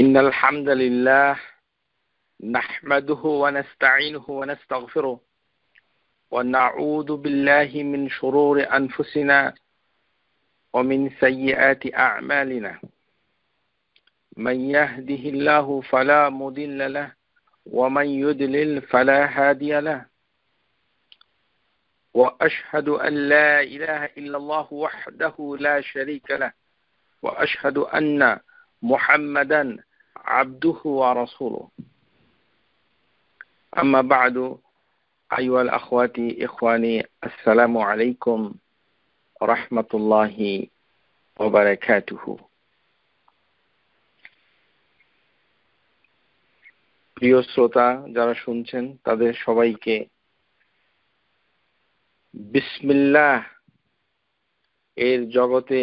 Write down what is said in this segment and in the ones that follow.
إن الحمد لله نحمده ونستعينه ونستغفره ونعوذ بالله من شرور أنفسنا ومن سيئات أعمالنا من يهده الله فلا مضل له ومن يضلل فلا هادي له وأشهد أن لا إله إلا الله وحده لا شريك له وأشهد أن محمدا عبده ورسوله أما بعد أيها الأخوات إخواني السلام عليكم ورحمة الله وبركاته প্রিয় শ্রোতা যারা শুনছেন তাদের সবাইকে বিসমিল্লাহ এর জগতে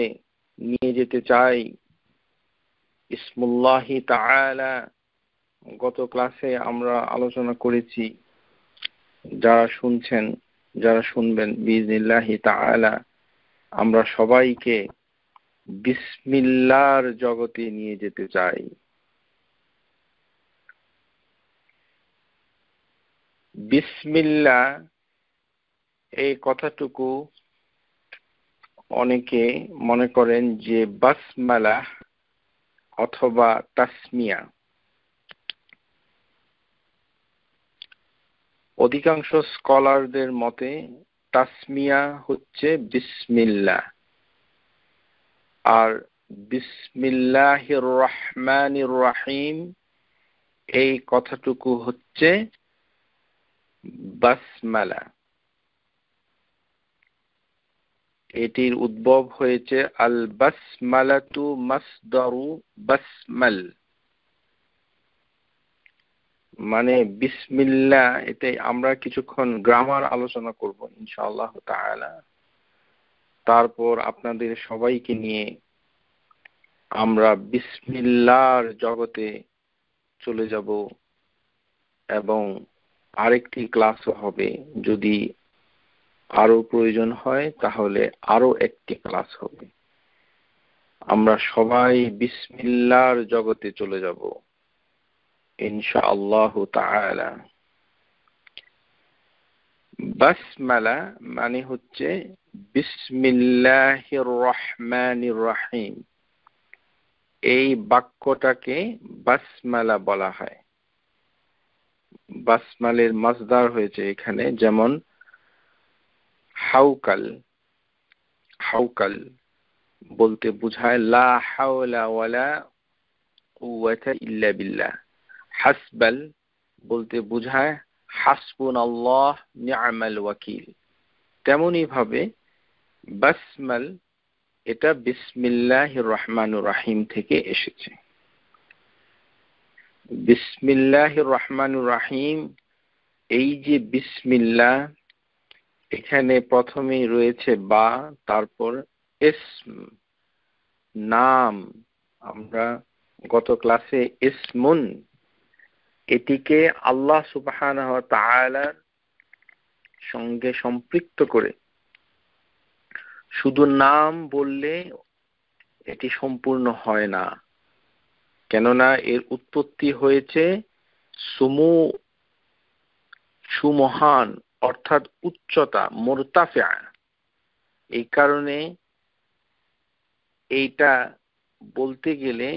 নিয়ে যেতে চাই। ইসমুল্লাহি তাআলা গত ক্লাসে আমরা আলোচনা করেছি, যারা শুনছেন যারা শুনবেন বিইজনিল্লাহি তাআলা আমরা সবাইকে বিসমিল্লাহর জগতে নিয়ে যেতে চাই। বিসমিল্লাহ এই কথাটুকু অনেকে মনে করেন যে বাসমালা অথবা তাসমিয়া। অধিকাংশ স্কলারদের মতে তাসমিয়া হচ্ছে বিসমিল্লাহ, আর বিসমিল্লাহির রহমানির রহিম এই কথাটুকু হচ্ছে বাসমালা। এটির উদ্ভব হয়েছে আল বাসমালাতু মাসদারু বাসমাল, মানে বিসমিল্লাহ। এতে আমরা কিছুক্ষণ গ্রামার আলোচনা করব ইনশাআল্লাহ তাআলা। তারপর আপনাদের সবাইকে নিয়ে আমরা বিসমিল্লাহর জগতে চলে যাব এবং আরেকটি ক্লাসও হবে। যদি আরো প্রয়োজন হয় তাহলে আরো একটি ক্লাস হবে। আমরা সবাই বিসমিল্লাহর জগতে চলে যাব ইনশাআল্লাহ তাআলা। বাসমালা মানে হচ্ছে বিসমিল্লাহির রহমানির রহিম। এই বাক্যটাকে বাসমালা বলা হয়। বাসমালের মাসদার হয়েছে এখানে, যেমন হাউকাল। হাউকাল বলতে বোঝায় লা হাওলা ওয়ালা কুওয়াতা ইল্লা বিল্লাহ। হাসবাল বলতে বোঝায় হাসবুনাল্লাহ নি'মাল ওয়াকিল। তেমনি ভাবে বাসমাল এটা বিসমিল্লাহির রহমানির রহিম থেকে এসেছে। বিসমিল্লাহির রহমানির রহিম, এই যে বিসমিল্লাহ, এখানে প্রথমেই রয়েছে বা, তারপর ইসম নাম। আমরা গত ক্লাসে ইসমুন এটিকে আল্লাহ সুবহানাহু ওয়া তাআলার সঙ্গে সম্পৃক্ত করে শুধু নাম বললে এটি সম্পূর্ণ হয় না, কেননা এর উৎপত্তি হয়েছে সুমু, সুমহান অর্থাৎ উচ্চতা, মুরতাফিআ। এই কারণে এইটা বলতে গেলে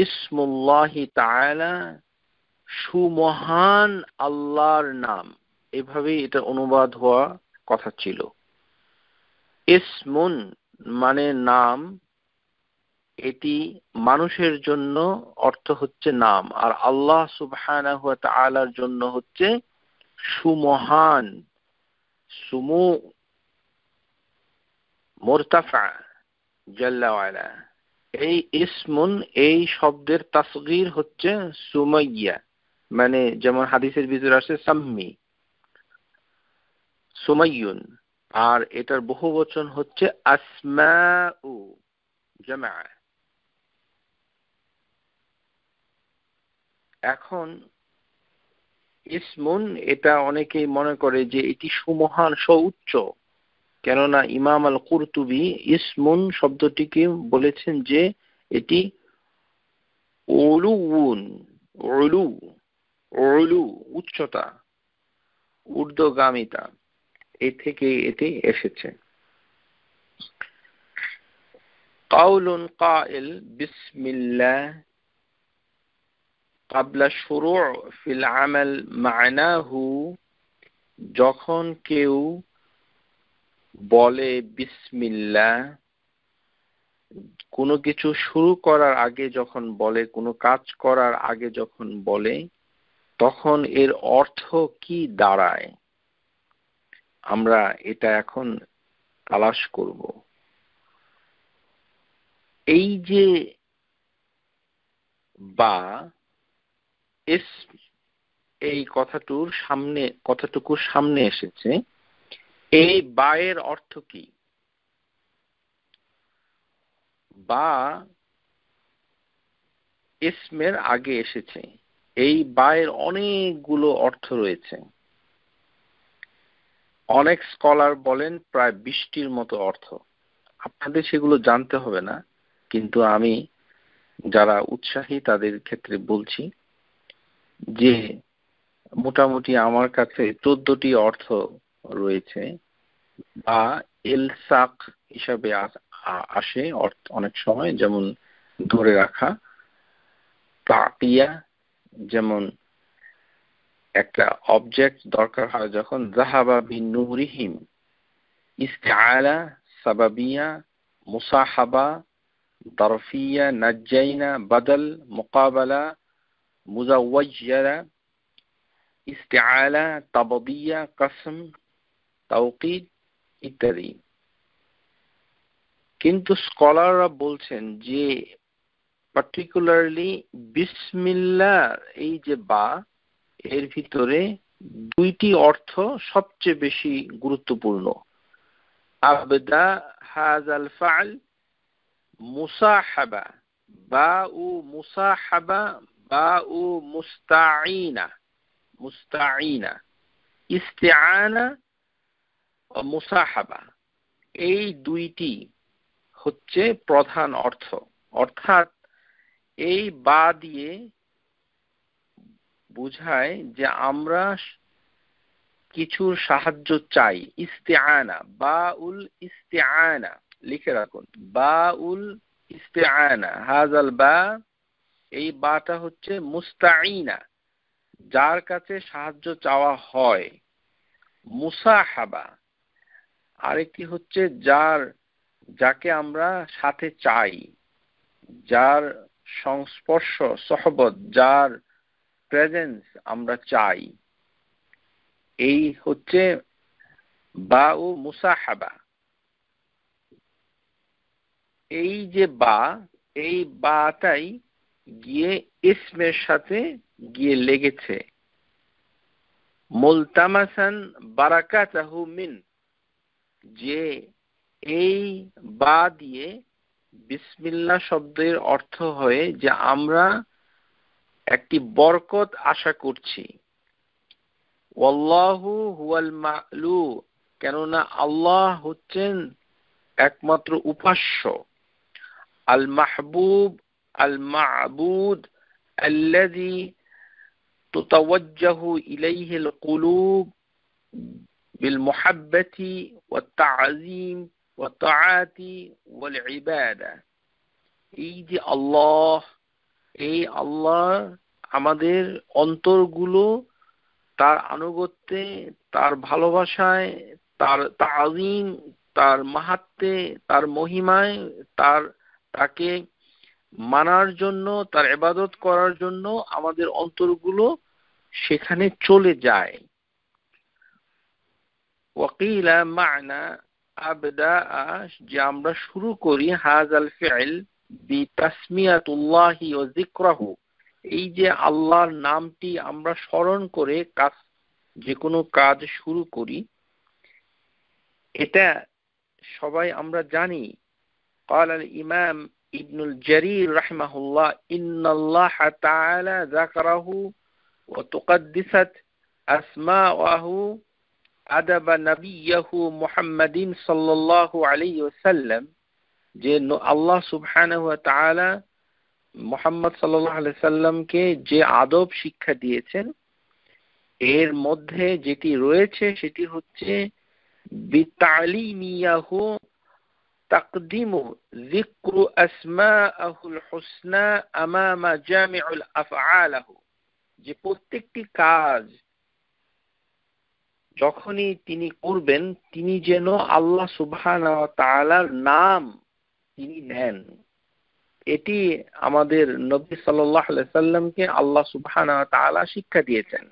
ইসমুল্লাহি তাআলা সুমহান আল্লাহর নাম, এভাবেই এটা অনুবাদ হওয়া কথা ছিল। ইসমুন মানে নাম, এটি মানুষের জন্য অর্থ হচ্ছে নাম, আর আল্লাহ সুবহানাহু ওয়া তাআলার জন্য হচ্ছে সুমহান, সুমু, মুরতাফা জাল্লা ওয়ালা। এই ইসমুন এই শব্দের তাসগীর হচ্ছে সুমাইয়া, মানে যেমন হাদিসের ভিতরে আছে সাম্মি, সুমাইয়ুন। আর এটার বহুবচন হচ্ছে আসমাউ, জামা। এখন ইসমুন এটা অনেকেই মনে করে যে এটি সুমহান, সুউচ্চ, কেননা ইমাম আল কুরতুবী ইসমুন শব্দটিকে বলেছেন যে এটি উলুউন, উলু, উলু উচ্চতা, ঊর্ধ্বগামিতা, এ থেকে এটি এসেছে। কাউলুন কাইল বিসমিল্লাহ ক্বাবলা শুরু' ফিল আমাল মা'নাহু, যখন কেউ বলে বিসমিল্লাহ, কোনো কিছু শুরু করার আগে যখন বলে, কোনো কাজ করার আগে যখন বলে, তখন এর অর্থ কি দাঁড়ায়, আমরা এটা এখন তালাশ করব। এই যে বা এই কথাটুকুর সামনে এসেছে, এই বায়ের অর্থ কি? বা ইসমের আগে এসেছে, এই বায়ের অনেকগুলো অর্থ রয়েছে। অনেক স্কলার বলেন প্রায় 20টির মতো অর্থ। আপনাদের সেগুলো জানতে হবে না, কিন্তু আমি যারা উৎসাহী তাদের ক্ষেত্রে বলছি যে মোটামুটি আমার কাছে 14টি অর্থ রয়েছে। বা এলসাক হিসাবে আসে অনেক সময়, যেমন ধরে রাখা। তাকিয়া, যেমন একটা অবজেক্ট দরকার হয় যখন, যাহাবা বিনূরিহিম। ইস্তিআলা সাবাবিয়া, মুসাহাবা দরফিয়া, নাজ্জাইনা বদল, মুকাবালা মুজাওয়াজ্জারা, ইস্তিআলা তাবদিয়া, কসম, তাওকীদ ইত্যাদি। কিন্তু স্কলাররা বলছেন যে পার্টিকুলারলি বিসমিল্লাহ এই যে বা, এর ভিতরে 2টি অর্থ সবচেয়ে বেশি গুরুত্বপূর্ণ। আবদা হাযাল ফা'ল মুসাহাবা, বাউ মুসাহাবা, বাউ মুস্তাঈনা, মুস্তাঈনা, ইস্তিআনা ও মুসাহাবা, এই 2টি হচ্ছে প্রধান অর্থ। অর্থাৎ এই বা দিয়ে বোঝায় যে আমরা কিছুর সাহায্য চাই। ইস্তিআনা, বাউল ইস্তিআনা, লিখে রাখুন, বাউল ইস্তিআনা, হাযাল বা, এই বাটা হচ্ছে মুস্তাঈনা, যার কাছে সাহায্য চাওয়া হয়। মুসাহাবা, আরেকটি হচ্ছে যাকে আমরা সাথে চাই, যার সংস্পর্শ, সহবত, যার প্রেজেন্স আমরা চাই, এই হচ্ছে বা ও মুসাহাবা। এই যে বা, এই বাটাই গিয়ে ইসমের সাথে গিয়ে লেগেছে। মুলতামাসান বারাকাতাহু মিন, যে এই বা দিয়ে বিসমিল্লাহ শব্দের অর্থ হয় যে আমরা একটি বরকত আশা করছি। ওয়াল্লাহু হুয়াল মা'লু, কেননা আল্লাহ হচ্ছেন একমাত্র উপাস্য। আল মাহবুব আল মা'বুদ আল্লাযী তুতাওয়াজ্জাহু ইলাইহিল কুলুব বিল মুহাব্বাতি ওয়াত তা'যীম ওয়াত তাআতি ওয়াল ইবাদা। এই যে আল্লাহ, এই আল্লাহ আমাদের অন্তরগুলো তার আনুগত্যে, তার ভালোবাসায়, তার তাযীম, তার মাহাত্ম্যে, তার মহিমায়, তাকে মানার জন্য, তার ইবাদত করার জন্য আমাদের অন্তরগুলো সেখানে চলে যায়। ওয়াকিলা মা'না আবদা, যে আমরা শুরু করি হাযাল ফি'ল বিতাসমিয়াতুল্লাহি ওয়া যিকরাহু, এই যে আল্লাহর নামটি আমরা স্মরণ করে যে কোনো কাজ শুরু করি, এটা সবাই আমরা জানি। قال الإمام ابن الجرير رحمه الله إن الله تعالى ذكره وتقدست أسماءه أدب نبيه محمد صلى الله عليه وسلم, যে আল্লাহ সুবহানাহু ওয়া তাআলা মুহাম্মদ সাল্লাল্লাহু আলাইহি সাল্লামকে যে আদব শিক্ষা দিয়েছেন এর মধ্যে যেটি রয়েছে সেটি হচ্ছে বিতালিমিয়াহু তাকদিমু যিকরু আসমাআহুল হুসনা আমামা জামিউল আফআলাহু, যে প্রত্যেকটি কাজ যখনই তিনি করবেন তিনি যেন আল্লাহ সুবহানাহু ওয়া তাআলার নাম তিনি নেন। এটি আমাদের নবী সাল্লাল্লাহু আলাইহি সাল্লামকে আল্লাহ সুবহানাহু ওয়া তাআলা শিক্ষা দিয়েছেন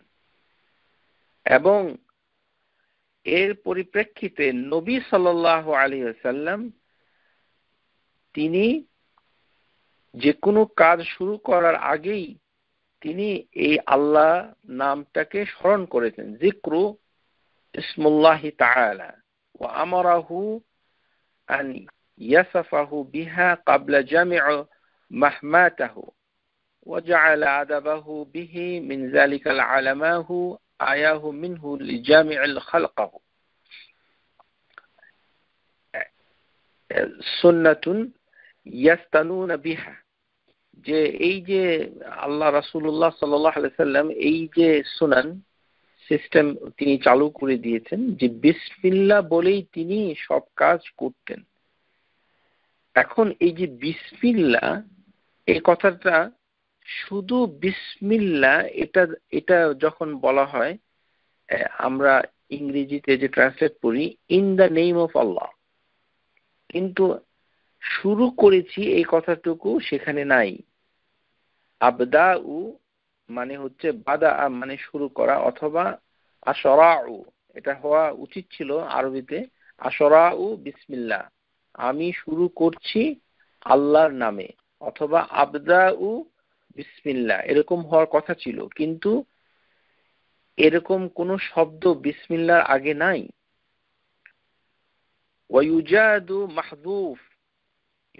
এবং এর পরিপ্রেক্ষিতে নবী সাল্লাল্লাহু আলাইহি ওয়াসাল্লাম তিনি যে কোনো কাজ শুরু করার আগেই তিনি এই আল্লাহ নামটাকে স্মরণ করেছেন, যিকরু ইসমুল্লাহি তাআলা, ওয়া আমারাহু আন ইয়াসাফাহু বিহা ক্বাবলা জামিউ মাহমাতাহু ওয়া জাআলা আদাবাহু বিহি মিন যালিকাল আলামাহু আয়াহু মিনহু লিজামিউল খালকাহু সুন্নাতুন ইয়াস্তানুনা বিহা। যে এই যে আল্লাহ রাসূলুল্লাহ সাল্লাল্লাহু আলাইহি সাল্লাম এই যে সুনান সিস্টেম তিনি চালু করে দিয়েছেন যে বিসমিল্লাহ বলেই তিনি সব কাজ করতেন। এখন এই যে বিসমিল্লাহ এই কথাটা শুধু বিসমিল্লাহ এটা যখন বলা হয় আমরা ইংরেজিতে যে ট্রান্সলেট করি ইন দ্য নেম অফ আল্লাহ, কিন্তু শুরু করেছি এই কথাটুকু সেখানে নাই। আবদাউ মানে হচ্ছে বাদা মানে শুরু করা, অথবা আশরাউ এটা হওয়া উচিত ছিল আরবিতে আশরাউ বিসমিল্লাহ, আমি শুরু করছি আল্লাহর নামে, অথবা আবদাউ বিসমিল্লাহ এরকম হওয়ার কথা ছিল, কিন্তু এরকম কোন শব্দ বিসমিল্লাহর আগে নাই। ওয়ায়ুজাদু মাহযুফ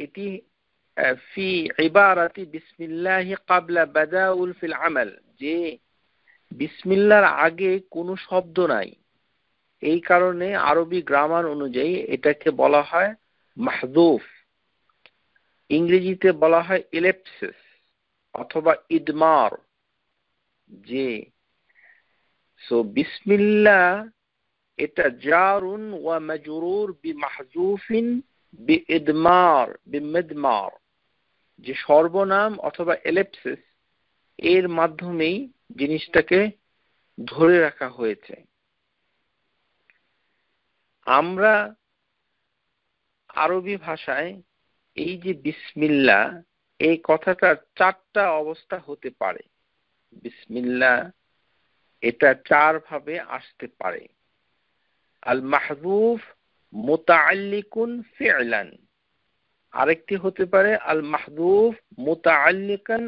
এটি ফি ইবারাতি বিসমিল্লাহি ক্বাবলা বাদাউল ফিল আমাল, যে বিসমিল্লাহর আগে কোনো শব্দ নাই, এই কারণে আরবি গ্রামার অনুযায়ী এটাকে বলা হয় মাহযুফ। ইংরেজিতে বলা হয় ইলিপসিস অথবা ইদমার। যে সো বিসমিল্লাহ এটা জারুন ওয়া মাজরুর বিমাহযুফিন বিইদমার বিমিদমার, যে সর্বনাম অথবা এলিপসিস এর মাধ্যমেই জিনিসটাকে ধরে রাখা হয়েছে। আমরা আরবি ভাষায় এই যে বিসমিল্লাহ এই কথাটার চারটা অবস্থা হতে পারে। বিসমিল্লাহ এটা চার ভাবে আসতে পারে। আল মাহযুফ মুতাআল্লিকুন ফি'লান, আরেকটি হতে পারে আল মাহযুফ মুতাআল্লিকান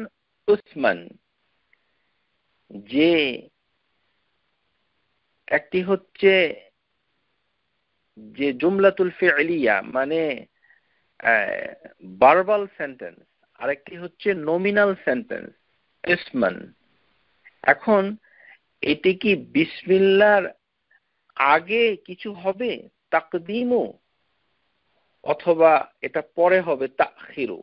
ইসমান, যে একটি হচ্ছে যে জুমলাতুল ফি'লিয়া মানে ভার্বাল সেন্টেন্স, আরেকটি হচ্ছে নমিনাল সেন্টেন্স ইসমান। এখন এটি কি বিসমিল্লাহর আগে কিছু হবে তাকদিমু, অথবা এটা পরে হবে তাখিরু?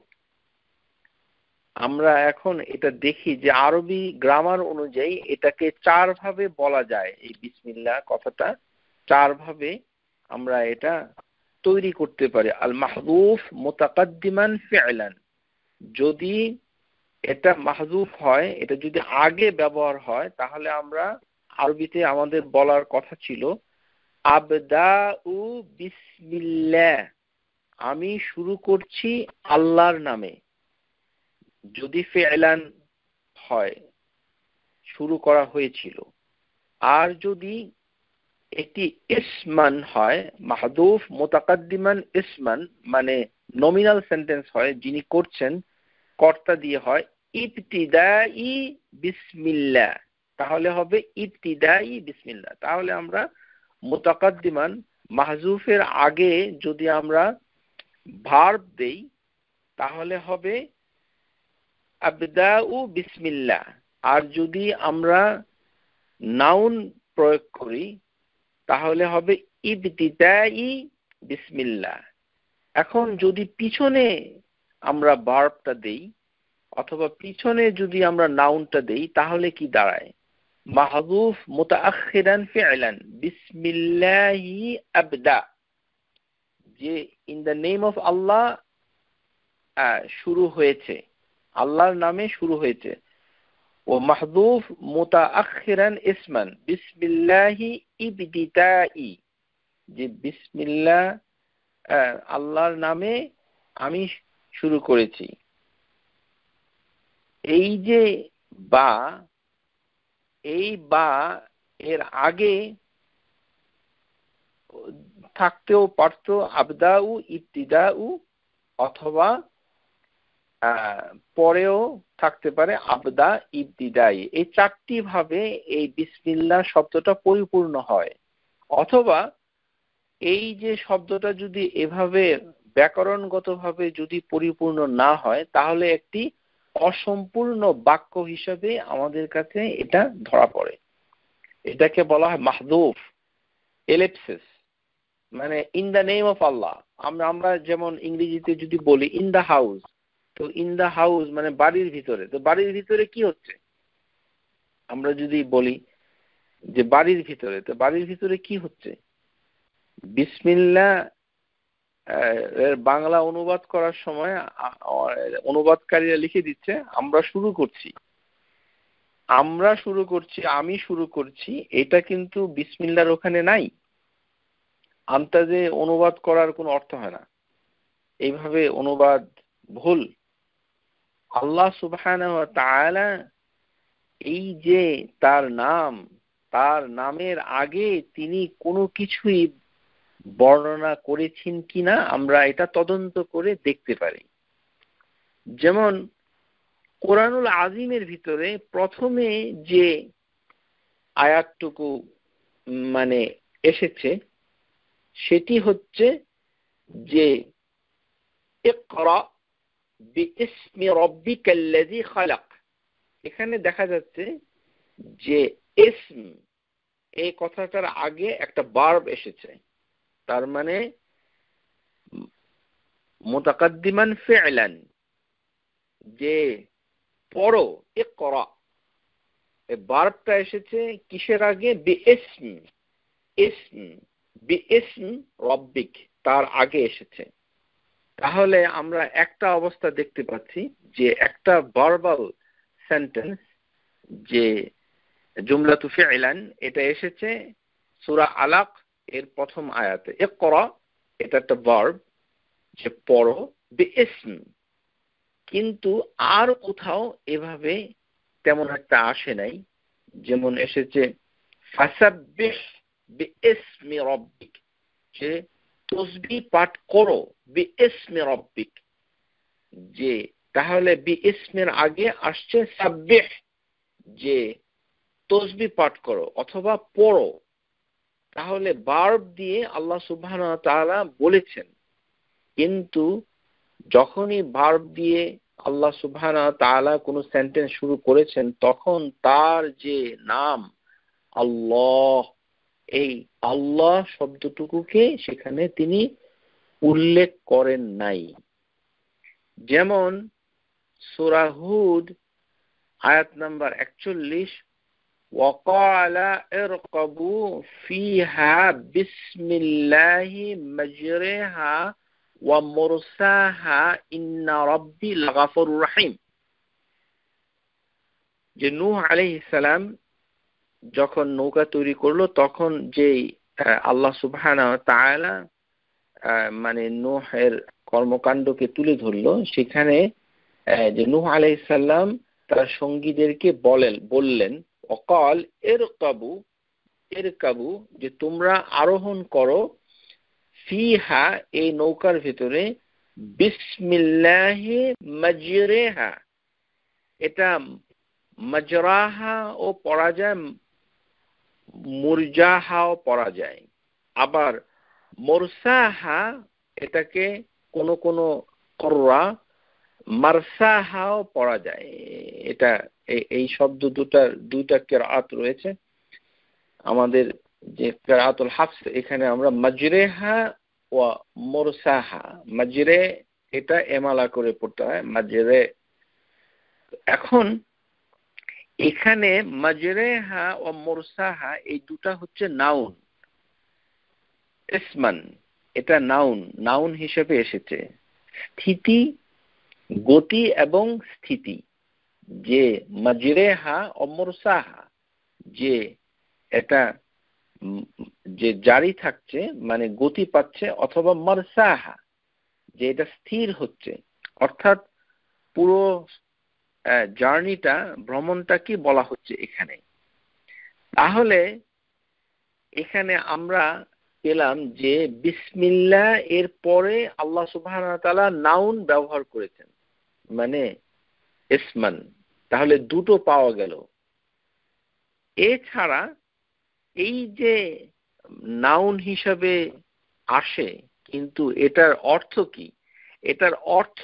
আমরা এখন এটা দেখি যে আরবি গ্রামার অনুযায়ী এটাকে চার ভাবে বলা যায়। এই বিসমিল্লাহ কথাটা চার ভাবে আমরা এটা তৈরি করতে পারি। আল মাহযুফ মুতাকাদ্দিমান ফি'লান, যদি এটা মাহযুফ হয়, এটা যদি আগে ব্যবহার হয়, তাহলে আমরা আরবিতে আমাদের বলার কথা ছিল আবদাউ বিসমিল্লাহ, আমি শুরু করছি আল্লাহর নামে। যদি ফি'লান হয় শুরু করা হয়েছিল, আর যদি এটি ইসমান হয় মাহযুফ মুতাকাদ্দিমান ইসমান মানে নমিনাল সেন্টেন্স হয়, যিনি করছেন কর্তা দিয়ে হয় ইবতিদাই বিসমিল্লাহ, তাহলে হবে ইবতিদাই বিসমিল্লাহ। তাহলে আমরা মুতাকাদ্দিমান মাহযুফের আগে যদি আমরা ভার্ব দেই তাহলে হবে আবদাউ বিসমিল্লাহ, আর যদি আমরা নাউন প্রয়োগ করি তাহলে হবে ইবতিদাই বিসমিল্লাহ। এখন যদি পিছনে আমরা ভার্বটা দেই অথবা পিছনে যদি আমরা নাউনটা দেই তাহলে কি দাঁড়ায়? মাহযুফ মুতাআখিরান ফি'লান বিসমিল্লাহি আবদা, যে ইন দ্য নেম অফ আল্লাহ শুরু হয়েছে, আল্লাহর নামে শুরু হয়েছে। ও মাহযুফ মুতাআখিরান ইসমান বিসমিল্লাহি ইবতিদাই, যে বিসমিল্লাহ আল্লাহর নামে আমি শুরু করেছি। এই যে বা, এই বা এর আগে থাকতেও পারত আবদাউ ইবতিদাউ, অথবা পরেও থাকতে পারে আবদা ইবতিদাই। এই চারটি ভাবে এই বিসমিল্লাহ শব্দটা পরিপূর্ণ হয়। অথবা এই যে শব্দটা যদি এভাবে ব্যাকরণগতভাবে যদি পরিপূর্ণ না হয় তাহলে একটি অসম্পূর্ণ বাক্য হিসেবে আমাদের কাছে এটা ধরা পড়ে। এটাকে বলা হয় মাহযুফ, এলিপসিস, মানে ইন দ্য নেম অফ আল্লাহ। আমরা যেমন ইংরেজিতে যদি বলি ইন দ্য হাউস, তো ইন দ্য হাউস মানে বাড়ির ভিতরে। তো বাড়ির ভিতরে কি হচ্ছে? আমরা যদি বলি যে বাড়ির ভিতরে, তো বাড়ির ভিতরে কি হচ্ছে? বিসমিল্লাহ এর বাংলা অনুবাদ করার সময় অনুবাদকারীরা লিখে দিচ্ছে আমরা শুরু করছি, আমরা শুরু করছি, আমি শুরু করছি। এটা কিন্তু বিসমিল্লাহর ওখানে নাই। আন্তাজে অনুবাদ করার কোনো অর্থ হয় না, এইভাবে অনুবাদ ভুল। আল্লাহ সুবহানাহু ওয়া তাআলা এই যে তার নাম, তার নামের আগে তিনি কোনো কিছুই বর্ণনা করেছেন কিনা আমরা এটা তদন্ত করে দেখতে পারি। যেমন কোরআনুল আজিমের ভিতরে প্রথমে যে আয়াতটুকু মানে এসেছে সেটি হচ্ছে যে ইকরা বিইসমি রাব্বিকাল্লাযী খালাক। এখানে দেখা যাচ্ছে যে ইসম, এই কথাটার আগে একটা ভার্ব এসেছে, তার মানে মুতাকাদ্দিমান ফি'লান, যে পড়ো, ইকরা, এই ভার্বটা এসেছে কিসের আগে? বিইসম, ইসম, বিইসম রাব্বিক, তার আগে এসেছে। তাহলে আমরা একটা অবস্থা দেখতে পাচ্ছি যে একটা ভার্বাল সেন্টেন্স, যে জুমলাতু ফি'লান, এটা এসেছে সূরা আলাক এর প্রথম আয়াতে। ইকরা এটা একটা ভার্ব, যে পড়ো, বিইসম। কিন্তু আর কোথাও এভাবে তেমন একটা আসে নাই। যেমন এসেছে ফাসাব্বিহ বিইসমি রাব্বিক, যে তসবিহ পাঠ করো, বিইসমি রাব্বিক, যে তাহলে বিইসমের আগে আসছে সাব্বিহ, যে তসবিহ পাঠ করো অথবা পড়ো। তাহলে ভার্ব দিয়ে আল্লাহ সুবহানাহু ওয়া তাআলা বলেছেন, কিন্তু যখনই ভার্ব দিয়ে আল্লাহ সুবহানাহু ওয়া তাআলা কোনো সেন্টেন্স শুরু করেছেন তখন তার যে নাম আল্লাহ, এই আল্লাহ শব্দটুকুকে সেখানে তিনি উল্লেখ করেন নাই। যেমন সূরা হুদ আয়াত নাম্বার 41, وقال اركبوا فيها بسم الله مجريها ومرساها إن ربي لغفور رحيم। যে নূহ আলাইহিস সালাম যখন নৌকা তৈরি করলো তখন যে আল্লাহ সুবহানাহু ওয়া তাআলা মানে নূহের কর্মকাণ্ডকে তুলে ধরলো, সেখানে যে নূহ আলাইহিস সালাম তার সঙ্গীদেরকে বললেন অকাল ইরকাবু, যে তোমরা আরোহণ করো, ফিহা এই নৌকার ভিতরে, বিসমিল্লাহি মাজরিহা, এটা মাজরাহা ও পড়া যায়, মুরজাহাও পড়া যায়, আবার মুরসাহা এটাকে কোন কোন করা মারসাহাও পড়া যায়। এটা এই শব্দ দুইটা কিরাআত রয়েছে। আমাদের যে কিরাআতুল হাফস, এখানে আমরা মাজরেহা ওয়া মুরসাহা, মাজরে এটা এমালা করে পড়তে হয়, মাজরে, এখন এখানে মাজরেহা ও মুরসাহা এই দুটা হচ্ছে নাউন, ইসমান, এটা নাউন হিসেবে এসেছে। স্থিতি, গতি এবং স্থিতি, যে মাজরেহা ও মুরসাহা, যে এটা যে জারি থাকছে মানে গতি পাচ্ছে, অথবা মারসাহা, যে এটা স্থির হচ্ছে, অর্থাৎ পুরো জার্নিটা, ভ্রমণটা কি বলা হচ্ছে এখানে। তাহলে এখানে আমরা পেলাম যে বিসমিল্লাহ এর পরে আল্লাহ সুবহানাহু ওয়া তাআলা নাউন ব্যবহার করেছেন, মানে ইসমান। তাহলে দুটো পাওয়া গেল। এছাড়া এই যে নাউন হিসাবে আসে, কিন্তু এটার অর্থ কি? এটার অর্থ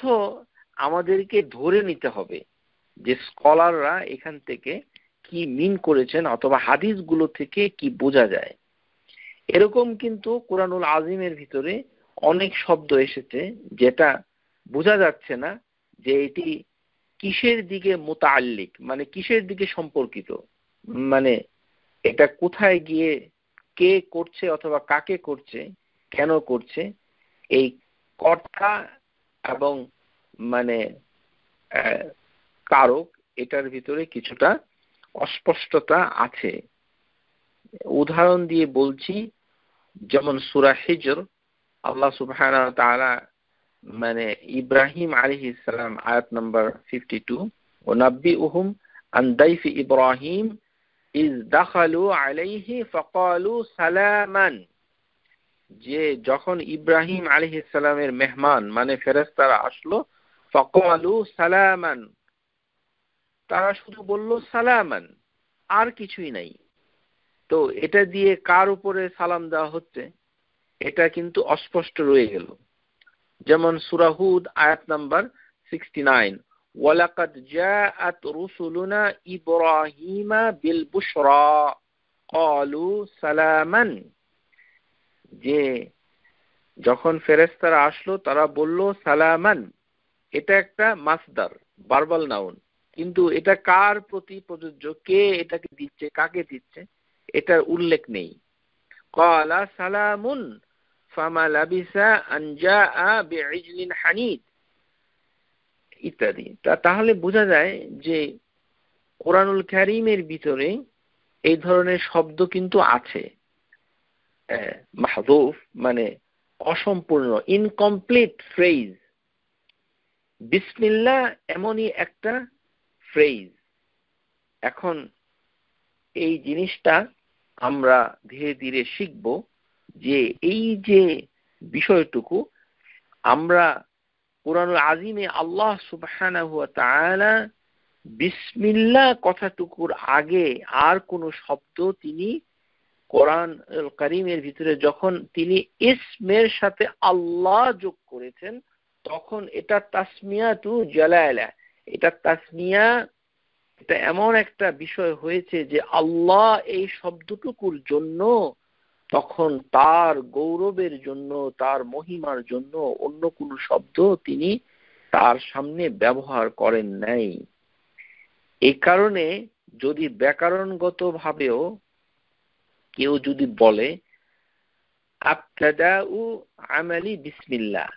আমাদেরকে ধরে নিতে হবে যে স্কলাররা এখান থেকে কি মিন করেছেন, অথবা হাদিসগুলো থেকে কি বোঝা যায়। এরকম কিন্তু কোরআনুল আজিমের ভিতরে অনেক শব্দ এসেছে যেটা বোঝা যাচ্ছে না যে এটি কিসের দিকে মুতাআল্লিক, মানে কিসের দিকে সম্পর্কিত, মানে এটা কোথায় গিয়ে কে করছে অথবা কাকে করছে, কেন করছে। এই কর্তা এবং মানে কারক, এটার ভিতরে কিছুটা অস্পষ্টতা আছে। উদাহরণ দিয়ে বলছি, যেমন সূরা হিজর, আল্লাহ সুবহানাহু ওয়া তাআলা মানে ইব্রাহিম আলাইহিস সালাম আয়াত নাম্বার 52, ওয়ানাব্বিউহুম আন দাইফি ইব্রাহিম ইজ দাখালু আলাইহি ফাকালু সালামান, যে যখন ইব্রাহিম আলাইহিস সালামের মেহমান মানে ফেরেশতারা আসলো, ফাকালু সালামান, তারা শুধু বলল সালামান, আর কিছুই নাই। তো এটা দিয়ে কার উপরে সালাম দেওয়া হচ্ছে এটা কিন্তু অস্পষ্ট রয়ে গেল। যেমন সূরা হুদ আয়াত নাম্বার 69, ওয়ালাকাদ জাআত রুসুলুনা ইব্রাহিমা বিল বুশরা ক্বালু সালামান, যে যখন ফেরেশতারা আসলো তারা বলল সালামান। এটা একটা মাসদার, ভার্বাল নাউন, কিন্তু এটা কার প্রতি প্রযোজ্য, কে এটাকে দিচ্ছে, কাকে দিচ্ছে, এটার উল্লেখ নেই। ক্বালা সালামুন ফামা লাবিসা আন জাআ বিইজলিন হানিদ ইত্যাদি। তাহলে বোঝা যায় যে কোরআনুল কারীমের ভিতরে এই ধরনের শব্দ কিন্তু আছে, মাহযুফ মানে অসম্পূর্ণ, ইনকমপ্লিট ফ্রেজ। বিসমিল্লাহ এমনই একটা ফ্রেজ। এখন এই জিনিসটা আমরা ধীরে ধীরে শিখব যে এই যে বিষয়টুকু আমরা কোরআনুল আজিমে আল্লাহ সুবহানাহু ওয়া তাআলা বিসমিল্লাহ কথাটুকুর আগে আর কোন শব্দ তিনি কোরআনুল কারীমের ভিতরে যখন তিনি ইসমের সাথে আল্লাহ যোগ করেছেন, তখন এটা তাসমিয়াতু জালালা, এটা তাসমিয়া, এটা এমন একটা বিষয় হয়েছে যে আল্লাহ এই শব্দটুকুর জন্য তখন তার গৌরবের জন্য, তার মহিমার জন্য অন্য কোনো শব্দ তিনি তার সামনে ব্যবহার করেন নাই। এই কারণে যদি ব্যাকরণগত ভাবেও কেউ যদি বলে আবতাদাউ আমালি বিসমিল্লাহ,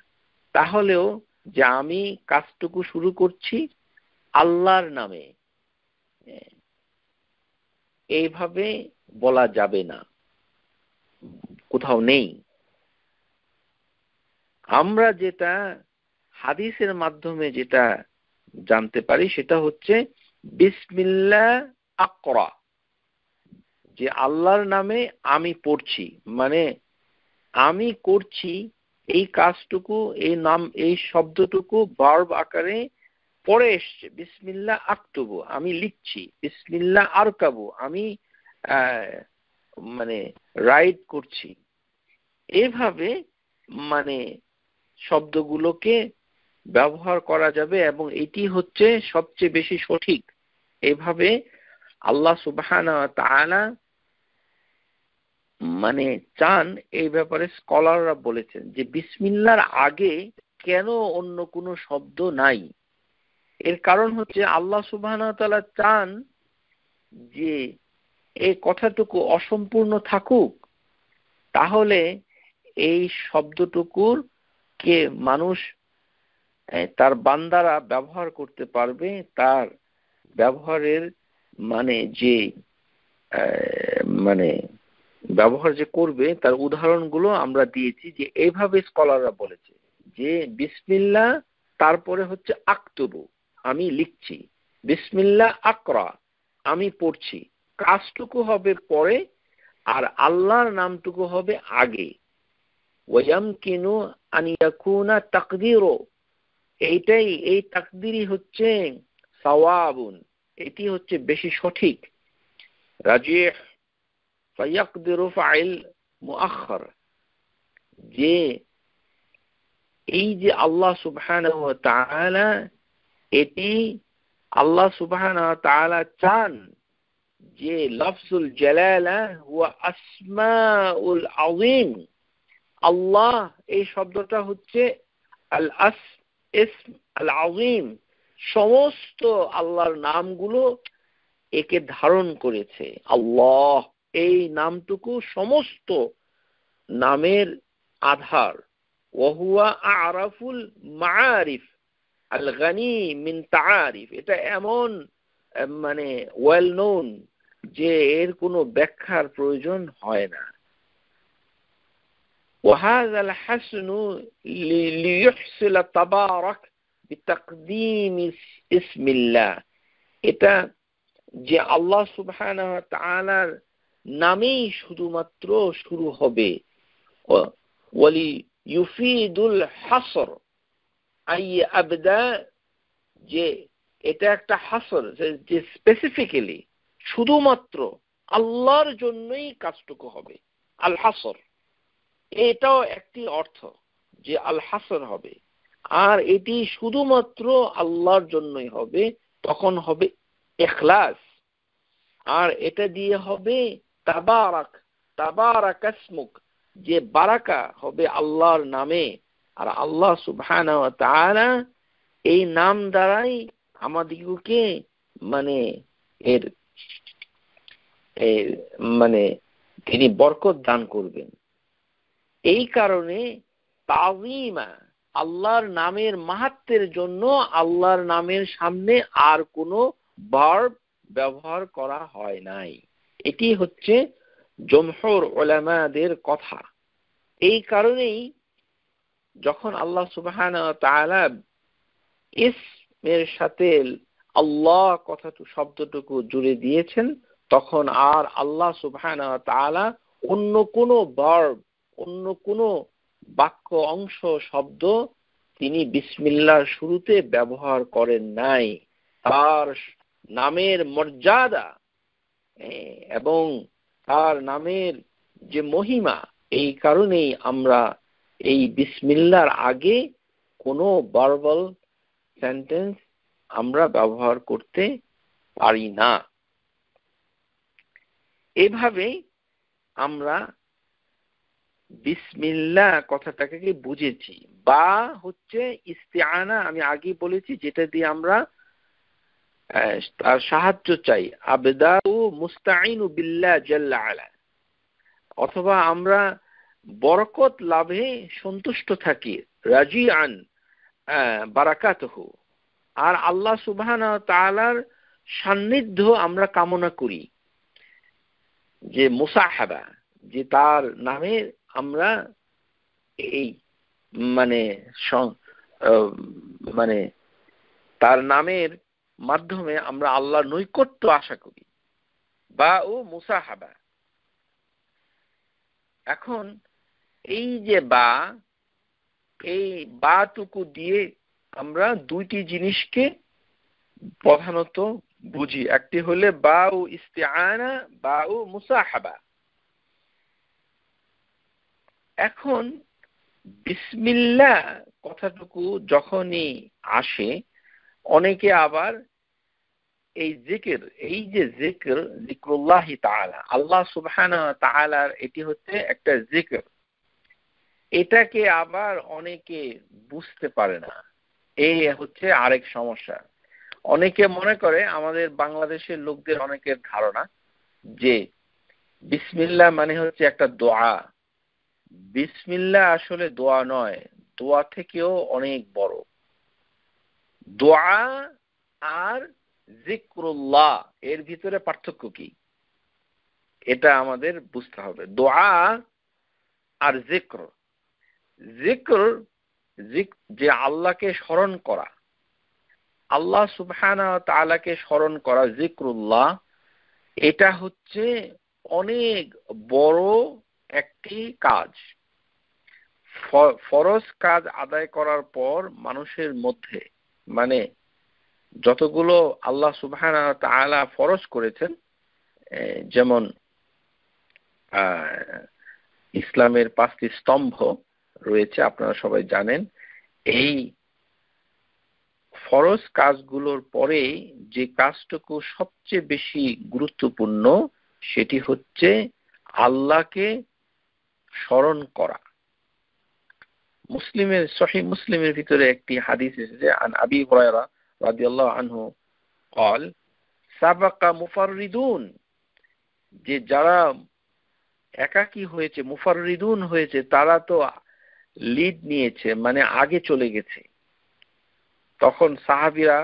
তাহলেও যে আমি কাজটুকু শুরু করছি আল্লাহর নামে, এইভাবে বলা যাবে না, কোথাও নেই। আমরা যেটা হাদিসের মাধ্যমে যেটা জানতে পারি সেটা হচ্ছে বিসমিল্লাহ আকরা, যে আল্লাহর নামে আমি পড়ছি, মানে আমি করছি এই কাজটুকু, এই নাম, এই শব্দটুকু ভার্ব আকারে পরে এসছে। বিসমিল্লাহ আকতুবু, আমি লিখছি। বিসমিল্লাহ আরকাবু, আমি মানে রাইড করছি। এভাবে মানে শব্দগুলোকে ব্যবহার করা যাবে এবং এটি হচ্ছে সবচেয়ে বেশি সঠিক। এভাবে আল্লাহ সুবহানাহু ওয়া তাআলা মানে চান, এই ব্যাপারে স্কলাররা বলেছেন যে বিসমিল্লাহর আগে কেন অন্য কোনো শব্দ নাই। এর কারণ হচ্ছে আল্লাহ সুবহানাহু ওয়া তাআলা চান যে এই কথাটুকু অসম্পূর্ণ থাকুক, তাহলে এই শব্দটুকুর কে মানুষ তার বান্দারা ব্যবহার করতে পারবে। তার ব্যবহারের মানে যে মানে ব্যবহার যে করবে তার উদাহরণগুলো আমরা দিয়েছি, যে এইভাবে স্কলাররা বলেছে যে বিসমিল্লাহ, তারপরে হচ্ছে আক্তুবু, আমি লিখছি, বিসমিল্লাহ আকরা, আমি পড়ছি, কাজটুকু হবে পরে আর আল্লাহর নামটুকু হবে আগে। ওয়ায়ামকিনু আন ইয়াকুনা তাকদিরু, এইটাই, এই তাকদিরই হচ্ছে সাওয়াবুন, এটি হচ্ছে বেশি সঠিক। রাজিহ ফায়াকদিরু ফাইল মুআখার, যে এই যে আল্লাহ সুবহানাহু ওয়া তাআলা, এটি আল্লাহ সুবহানাহু ওয়া তাআলা চান যে লফজুল জালালা ওয়া আসমাউল আযীম, আল্লাহ এই শব্দটা হচ্ছে আল ইসম আল আযীম, সমস্ত আল্লাহর নামগুলো একে ধারণ করেছে। আল্লাহ এই নামটুকু সমস্ত নামের আধার। ওয়াহুয়া আরাফুল মাআরিফ আল গানি মিন তাআরিফ, এটা এমন মানে ওয়েল নোন যে এর কোনো ব্যাখ্যার প্রয়োজন হয় না। وهذا الحسن ليحصل تبارك بتقديم اسم الله, এটা যে আল্লাহ সুবহানাহু ওয়া তাআলার নামেই শুধুমাত্র শুরু হবে। ওয়ালি ইউফিদুল হাসর আই আবদা, যে এটা একটা হাসর, যে স্পেসিফিক্যালি শুধুমাত্র আল্লাহর জন্যই কাজটুকু হবে। আল হাসর, এটাও একটি অর্থ যে আল হাসর হবে, আর এটি শুধুমাত্র আল্লাহর জন্যই হবে, তখন হবে ইখলাস। আর এটা দিয়ে হবে তাবারাক, তাবারাক ইসমুক, যে বারাকা হবে আল্লাহর নামে। আর আল্লাহ সুবহানাহু ওয়া তাআলা এই নাম দ্বারাই আমাদিগকে মানে এর মানে তিনি বরকত দান করবেন। এই কারণে তাযীমা, আল্লাহর নামের মাহাত্ম্যের জন্য আল্লাহর নামের সামনে আর কোনো ভার্ব ব্যবহার করা হয় নাই। এটি হচ্ছে জমহুর উলামাদের কথা। এই কারণেই যখন আল্লাহ সুবহানাহু ওয়া তাআলা ইসমের সাথে আল্লাহ কথাটুকু শব্দটুকু জুড়ে দিয়েছেন, তখন আর আল্লাহ সুবহানাহু ওয়া তাআলা অন্য কোনো ভার্ব, অন্য কোনো বাক্য অংশ শব্দ তিনি বিসমিল্লাহর শুরুতে ব্যবহার করেন নাই। তার নামের মর্যাদা এবং তার নামের যে মহিমা, এই কারণেই আমরা এই বিসমিল্লাহর আগে কোনো ভার্বাল সেন্টেন্স আমরা ব্যবহার করতে পারি না। এভাবে আমরা বিসমিল্লাহ কথাটাকে বুঝেছি। বা হচ্ছে ইস্তিআনা, আমি আগে বলেছি, যেটা দিয়ে আমরা তার সাহায্য চাই। আবদাউ মুস্তাঈনু বিল্লাহ জাল্লা আলা, অথবা আমরা বরকত লাভে সন্তুষ্ট থাকি, রাজিআন বারাকাতুহু, আর আল্লাহ সুবহানাহু ওয়া তাআলার সান্নিধ্য আমরা কামনা করি। যে মুসাহাবা, যে তার নামে আমরা এই মানে মানে তার নামের মাধ্যমে আমরা আল্লাহর নৈকট্য আশা করি, বা ও মুসাহাবা। এখন এই যে বা, এই বাটুকু দিয়ে আমরা দুইটি জিনিসকে প্রধানত বুঝি। একটি হলে বা ও ইস্তিআনা, বা ও মুসাহাবা। এখন বিসমিল্লাহ কথাটুকু যখনই আসে, অনেকে আবার এই জিকির, এই যে জিকির, জিকরুল্লাহ তাআলা, আল্লাহ সুবহানাহু ওয়া তাআলার এটি হচ্ছে একটা জিকির, এটাকে আবার অনেকে বুঝতে পারে না। এই হচ্ছে আরেক সমস্যা। অনেকে মনে করে, আমাদের বাংলাদেশের লোকদের অনেকের ধারণা যে বিসমিল্লাহ মানে হচ্ছে একটা দোয়া। বিসমিল্লাহ আসলে দোয়া নয়, দোয়া থেকেও অনেক বড়। দোয়া আর যিকরুল্লাহ এর ভিতরে পার্থক্য কি, এটা আমাদের বুঝতে হবে। দোয়া আর যিকর, যিকর যে আল্লাহকে স্মরণ করা, আল্লাহ সুবহানাহু ওয়া তাআলাকে স্মরণ করা, যিকরুল্লাহ, এটা হচ্ছে অনেক বড় একটি কাজ। ফরজ কাজ আদায় করার পর মানুষের মধ্যে, মানে যতগুলো আল্লাহ সুবহানাহু ওয়া তাআলা ফরজ করেছেন, যেমন ইসলামের 5টি স্তম্ভ রয়েছে, আপনারা সবাই জানেন। এই ফরজ কাজগুলোর পরে যে কাজটুকু সবচেয়ে বেশি গুরুত্বপূর্ণ, সেটি হচ্ছে আল্লাহকে স্মরণ করা। সহিহ মুসলিমের ভিতরে একটি হাদিস এসেছে, আন আবি হুরায়রা রাদিয়াল্লাহু আনহু قال سبق মুফাররিদুন, যে যারা একাকী হয়েছে, মুফাররিদুন হয়েছে, তারা তো লিড নিয়েছে, মানে আগে চলে গেছে। তখন সাহাবীরা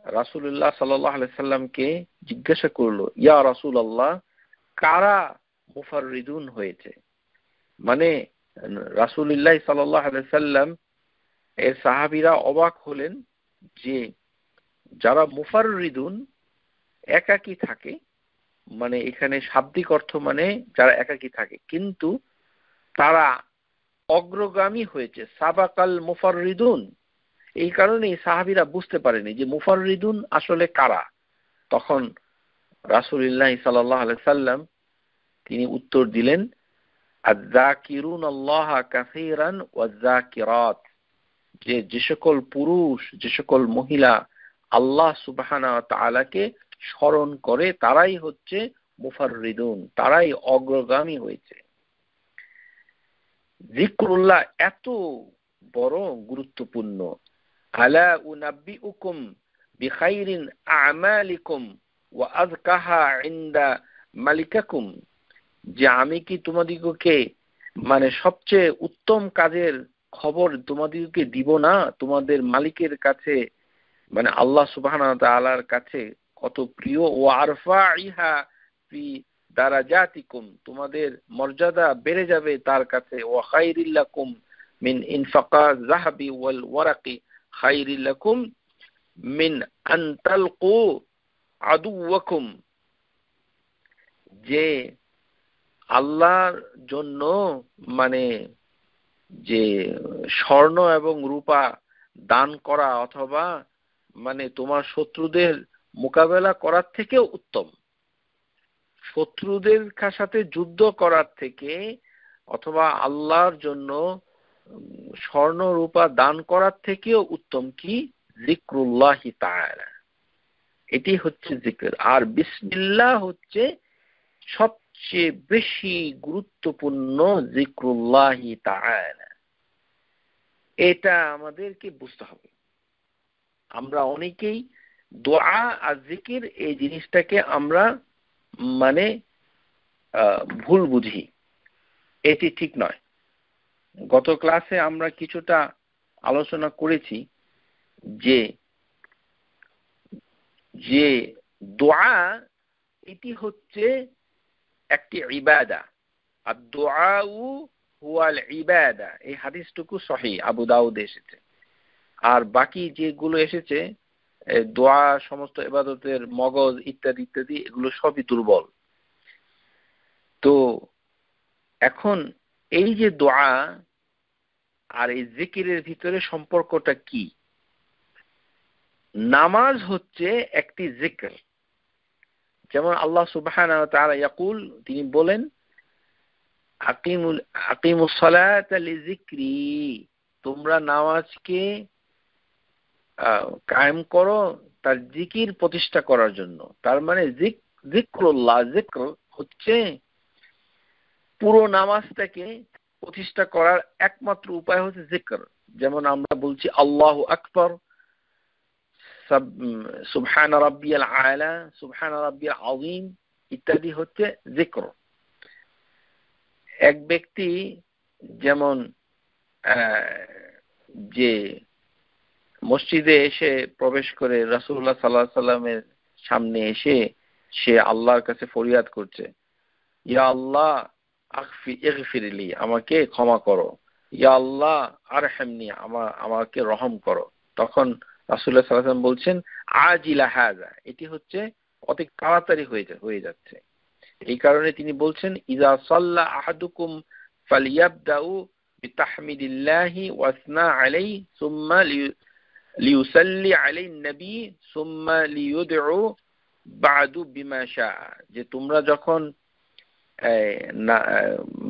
রাসূলুল্লাহ সাল্লাল্লাহু আলাইহি সাল্লামকে জিজ্ঞাসা করলো, ইয়া রাসূলুল্লাহ, কারা মুফাররিদুন হয়েছে? মানে রাসূলুল্লাহ সাল্লাল্লাহু আলাইহি সাল্লাম এর সাহাবীরা অবাক হলেন যে যারা মুফাররিদুন, একাকী থাকে, মানে এখানে শাব্দিক অর্থ মানে যারা একাকী থাকে, কিন্তু তারা অগ্রগামী হয়েছে, সাবাকাল মুফাররিদুন। এই কারণেই সাহাবীরা বুঝতে পারেনি যে মুফাররিদুন আসলে কারা। তখন রাসূলুল্লাহ সাল্লাল্লাহু আলাইহি সাল্লাম তিনি উত্তর দিলেন, আয-যাকিরুনাল্লাহা কাসীরান ওয়াজ-যাকিরাত, যে সকল পুরুষ, যে সকল মহিলা আল্লাহ সুবহানাহু ওয়া তাআলাকে স্মরণ করে, তারাই হচ্ছে মুফাররিদুন, তারাই অগ্রগামী হয়েছে। যিকরুল্লাহ এত বড় গুরুত্বপূর্ণ। আলা উনাব্বিউকুম বিখাইরিন আমালিকুম ওয়া আযকাহা ইনদা মালিকাকুম, যে আমি কি তোমাদিগকে মানে সবচেয়ে উত্তম কাজের খবর তোমাদিগকে দিব না? তোমাদের মালিকের কাছে, মানে আল্লাহ সুবহানাহু ওয়া তাআলার কাছে কত প্রিয়। ওয়া আরফাইহা ফি দারাজাতিকুম, তোমাদের মর্যাদা বেড়ে যাবে তার কাছে। ওয়া খায়রিল লাকুম মিন ইনফাকা যাহাবি ওয়াল ওয়ারাকি খায়রিল লাকুম মিন আন তালকু আদুওয়াকুম, যে আল্লাহর জন্য মানে যে স্বর্ণ এবং রূপা দান করা, অথবা মানে তোমার শত্রুদের মোকাবেলা করার থেকেও উত্তম, শত্রুদের সাথে যুদ্ধ করার থেকে, অথবা আল্লাহর জন্য স্বর্ণ রূপা দান করার থেকেও উত্তম কি? যিকরুল্লাহি তাআলা। এটি হচ্ছে জিকির। আর বিসমিল্লাহ হচ্ছে সবচেয়ে বেশি গুরুত্বপূর্ণ, যিকরুল্লাহি তাআলা। এটা আমাদেরকে বুঝতে হবে। আমরা অনেকেই দোয়া আর জিকির এই জিনিসটাকে আমরা মানে ভুল বুঝি, এটি ঠিক নয়। গত ক্লাসে আমরা কিছুটা আলোচনা করেছি যে যে দোয়া এটি হচ্ছে একটি ইবাদা, আর দোয়াউ হুয়াল ইবাদা, এই হাদিসটুকু সহিহ, আবু দাউদে এসেছে। আর বাকি যেগুলো এসেছে, দোয়া সমস্ত ইবাদতের মগজ ইত্যাদি ইত্যাদি, এগুলো সবই দুর্বল। তো এখন এই যে দোয়া আর এই জিকিরের ভিতরে সম্পর্কটা কি? নামাজ হচ্ছে একটি জিকির। যেমন আল্লাহ সুবহানাহু ওয়া তাআলা ইয়াকুল, তিনি বলেন, আকিমুস সালাতা লিযিকরি, তোমরা নামাজকে কায়েম করো তার জিকির প্রতিষ্ঠা করার জন্য। তার মানে যিকরুল্লাহ, যিকর হচ্ছে পুরো নামাজটাকে প্রতিষ্ঠা করার একমাত্র উপায় হচ্ছে যিকর। যেমন আমরা বলছি আল্লাহু আকবার, সুবহান রাব্বিয়াল আলা, সুবহান রাব্বিয়াল আযীম ইত্যাদি হচ্ছে যিকর। এক ব্যক্তি যেমন যে মসজিদে এসে প্রবেশ করে রাসূলুল্লাহ সাল্লাল্লাহু আলাইহি সাল্লামের সামনে এসে সে আল্লাহর কাছে ফরিয়াদ করছে, ইয়া আল্লাহ ইগফিরলি, আমাকে ক্ষমা করো, ইয়া আল্লাহ আরহামনি, আমাকে রহম করো। তখন রাসূলুল্লাহ সাল্লাল্লাহু আলাইহি ওয়াসাল্লাম বলছেন আজিলা হাযা, এটি হচ্ছে অতি তাড়াতাড়ি হয়ে যাচ্ছে। এই কারণে তিনি বলছেন ইযা সাল্লা আহাদুকুম ফালইয়াবদাউ বিতাহমিদিল্লাহি ওয়াসনা আলাইহি সুম্মা লিউসাল্লি আলাইহিন নবী সুম্মা লিইউদউ বাদু বিমা শাআ, যে তোমরা যখন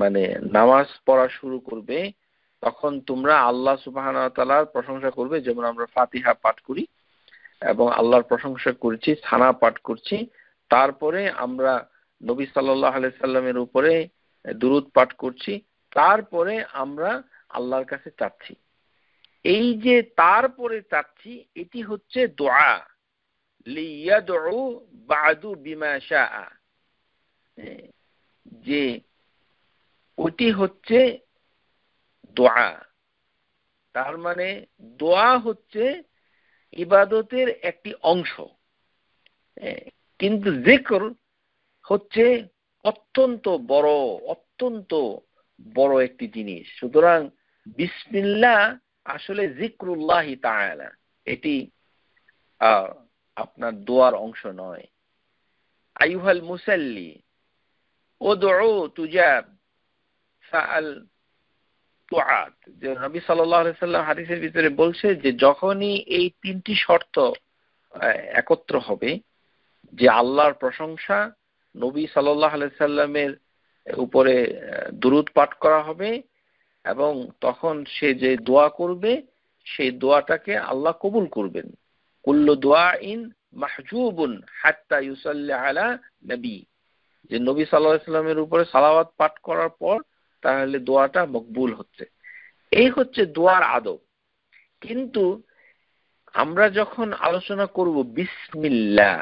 মানে নামাজ পড়া শুরু করবে তখন তোমরা আল্লাহ সুবহানাহু ওয়া তাআলার প্রশংসা করবে, যেমন আমরা ফাতিহা পাঠ করি এবং আল্লাহর প্রশংসা করছি, সানা পাঠ করছি, তারপরে আমরা নবী সাল্লাল্লাহু আলাইহি সাল্লামের উপরে দুরূদ পাঠ করছি, তারপরে আমরা আল্লাহর কাছে চাচ্ছি। এই যে তারপরে চাচ্ছি এটি হচ্ছে দোয়া, লিয়াদউ বাদু বিমা শাআ, যে ওটি হচ্ছে দোয়া। তার মানে দোয়া হচ্ছে ইবাদতের একটি অংশ, কিন্তু যিকর হচ্ছে অত্যন্ত বড় একটি জিনিস। সুতরাং বিসমিল্লাহ আসলে যিকরুল্লাহি তাআলা, এটি আপনার দোয়ার অংশ নয়। আইয়ুহাল মুসাল্লি উদউ তুজাব সাআল তুআত, যে নবী সাল্লাল্লাহু আলাইহি সাল্লাম হাদিসের ভিতরে বলছে যে যখনই এই তিনটি শর্ত একত্র হবে, যে আল্লাহর প্রশংসা, নবী সাল্লাল্লাহু আলাইহি সাল্লামের উপরে দুরূদ পাঠ করা হবে, এবং তখন সে যে দোয়া করবে সেই দোয়াটাকে আল্লাহ কবুল করবেন। কুল্লু দুআইন মাহজুবুন হাত্তা ইউসাল্লি আলা নবী, যে নবী সাল্লাল্লাহু আলাইহি সাল্লামের উপরে সালাওয়াত পাঠ করার পর তাহলে দোয়াটা মকবুল হচ্ছে। এই হচ্ছে দোয়ার আদব। কিন্তু আমরা যখন আলোচনা করব বিসমিল্লাহ,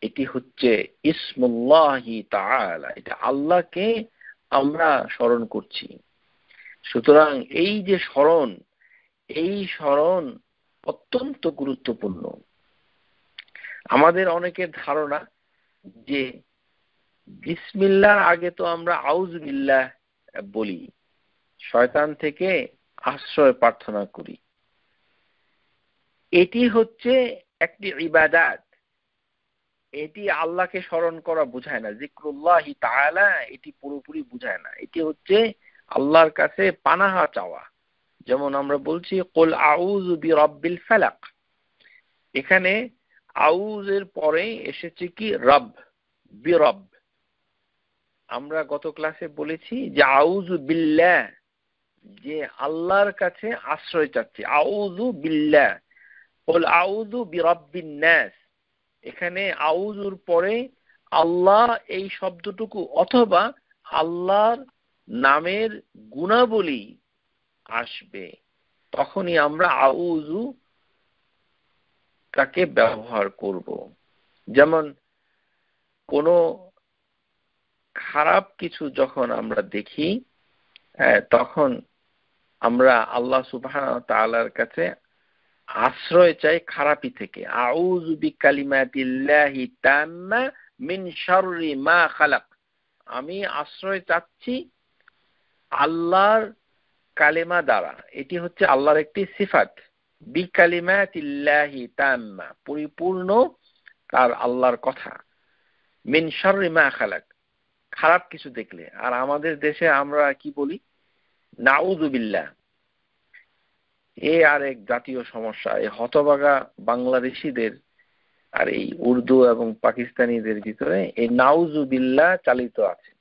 এটি হচ্ছে ইসমুল্লাহি তাআলা, এটা আল্লাহকে আমরা স্মরণ করছি। সুতরাং এই যে স্মরণ অত্যন্ত গুরুত্বপূর্ণ। আমাদের অনেকের ধারণা যে বিসমিল্লাহর আগে তো আমরা আউযু বিল্লাহ বলি, শয়তান থেকে আশ্রয় প্রার্থনা করি। এটি হচ্ছে একটি ইবাদত, এটি আল্লাহকে স্মরণ করা বোঝায় না। যিকরুল্লাহি তাআলা এটি পুরোপুরি বোঝায় না। এটি হচ্ছে আল্লাহর কাছে পানাহা চাওয়া। যেমন আমরা বলছি কুল আউযু বিরাব্বিল ফালাক, এখানে আউযের পরে এসেছে কি রব, বিরব। আমরা গত ক্লাসে বলেছি যে আউযু বিল্লাহ, যে আল্লাহর কাছে আশ্রয় চাচ্ছি, আউযু বিল্লাহ। কুল আউযু বিরাব্বিন নাস, এখানে আউযুর পরে আল্লাহ এই শব্দটুকু অথবা আল্লাহর নামের গুণাবলী আসবে, তখনই আমরা আউযু তাকে ব্যবহার করব। যেমন কোনো খারাপ কিছু যখন আমরা দেখি, তখন আমরা আল্লাহ সুবহানাহু ওয়া তাআলার কাছে আশ্রয় চাই খারাপি থেকে। আউযু বিকালিমাতিল্লাহি তাম্মা মিন শাররি মা খালাক, আমি আশ্রয় চাচ্ছি আল্লাহর কালেমা দ্বারা। এটি হচ্ছে আল্লাহর একটি সিফাত, বিকালিমাতিল্লাহি তাম্মা, পরিপূর্ণ তার আল্লাহর কথা। মিন শাররি মা খালাক, খারাপ কিছু দেখলে। আর আমাদের দেশে আমরা কি বলি? নাউযু বিল্লাহ। আর এক জাতীয় সমস্যা, এই হতভাগা বাংলাদেশিদের আর এই উর্দু এবং পাকিস্তানিদের ভিতরে এই নাউযু বিল্লাহ চালিত আছে।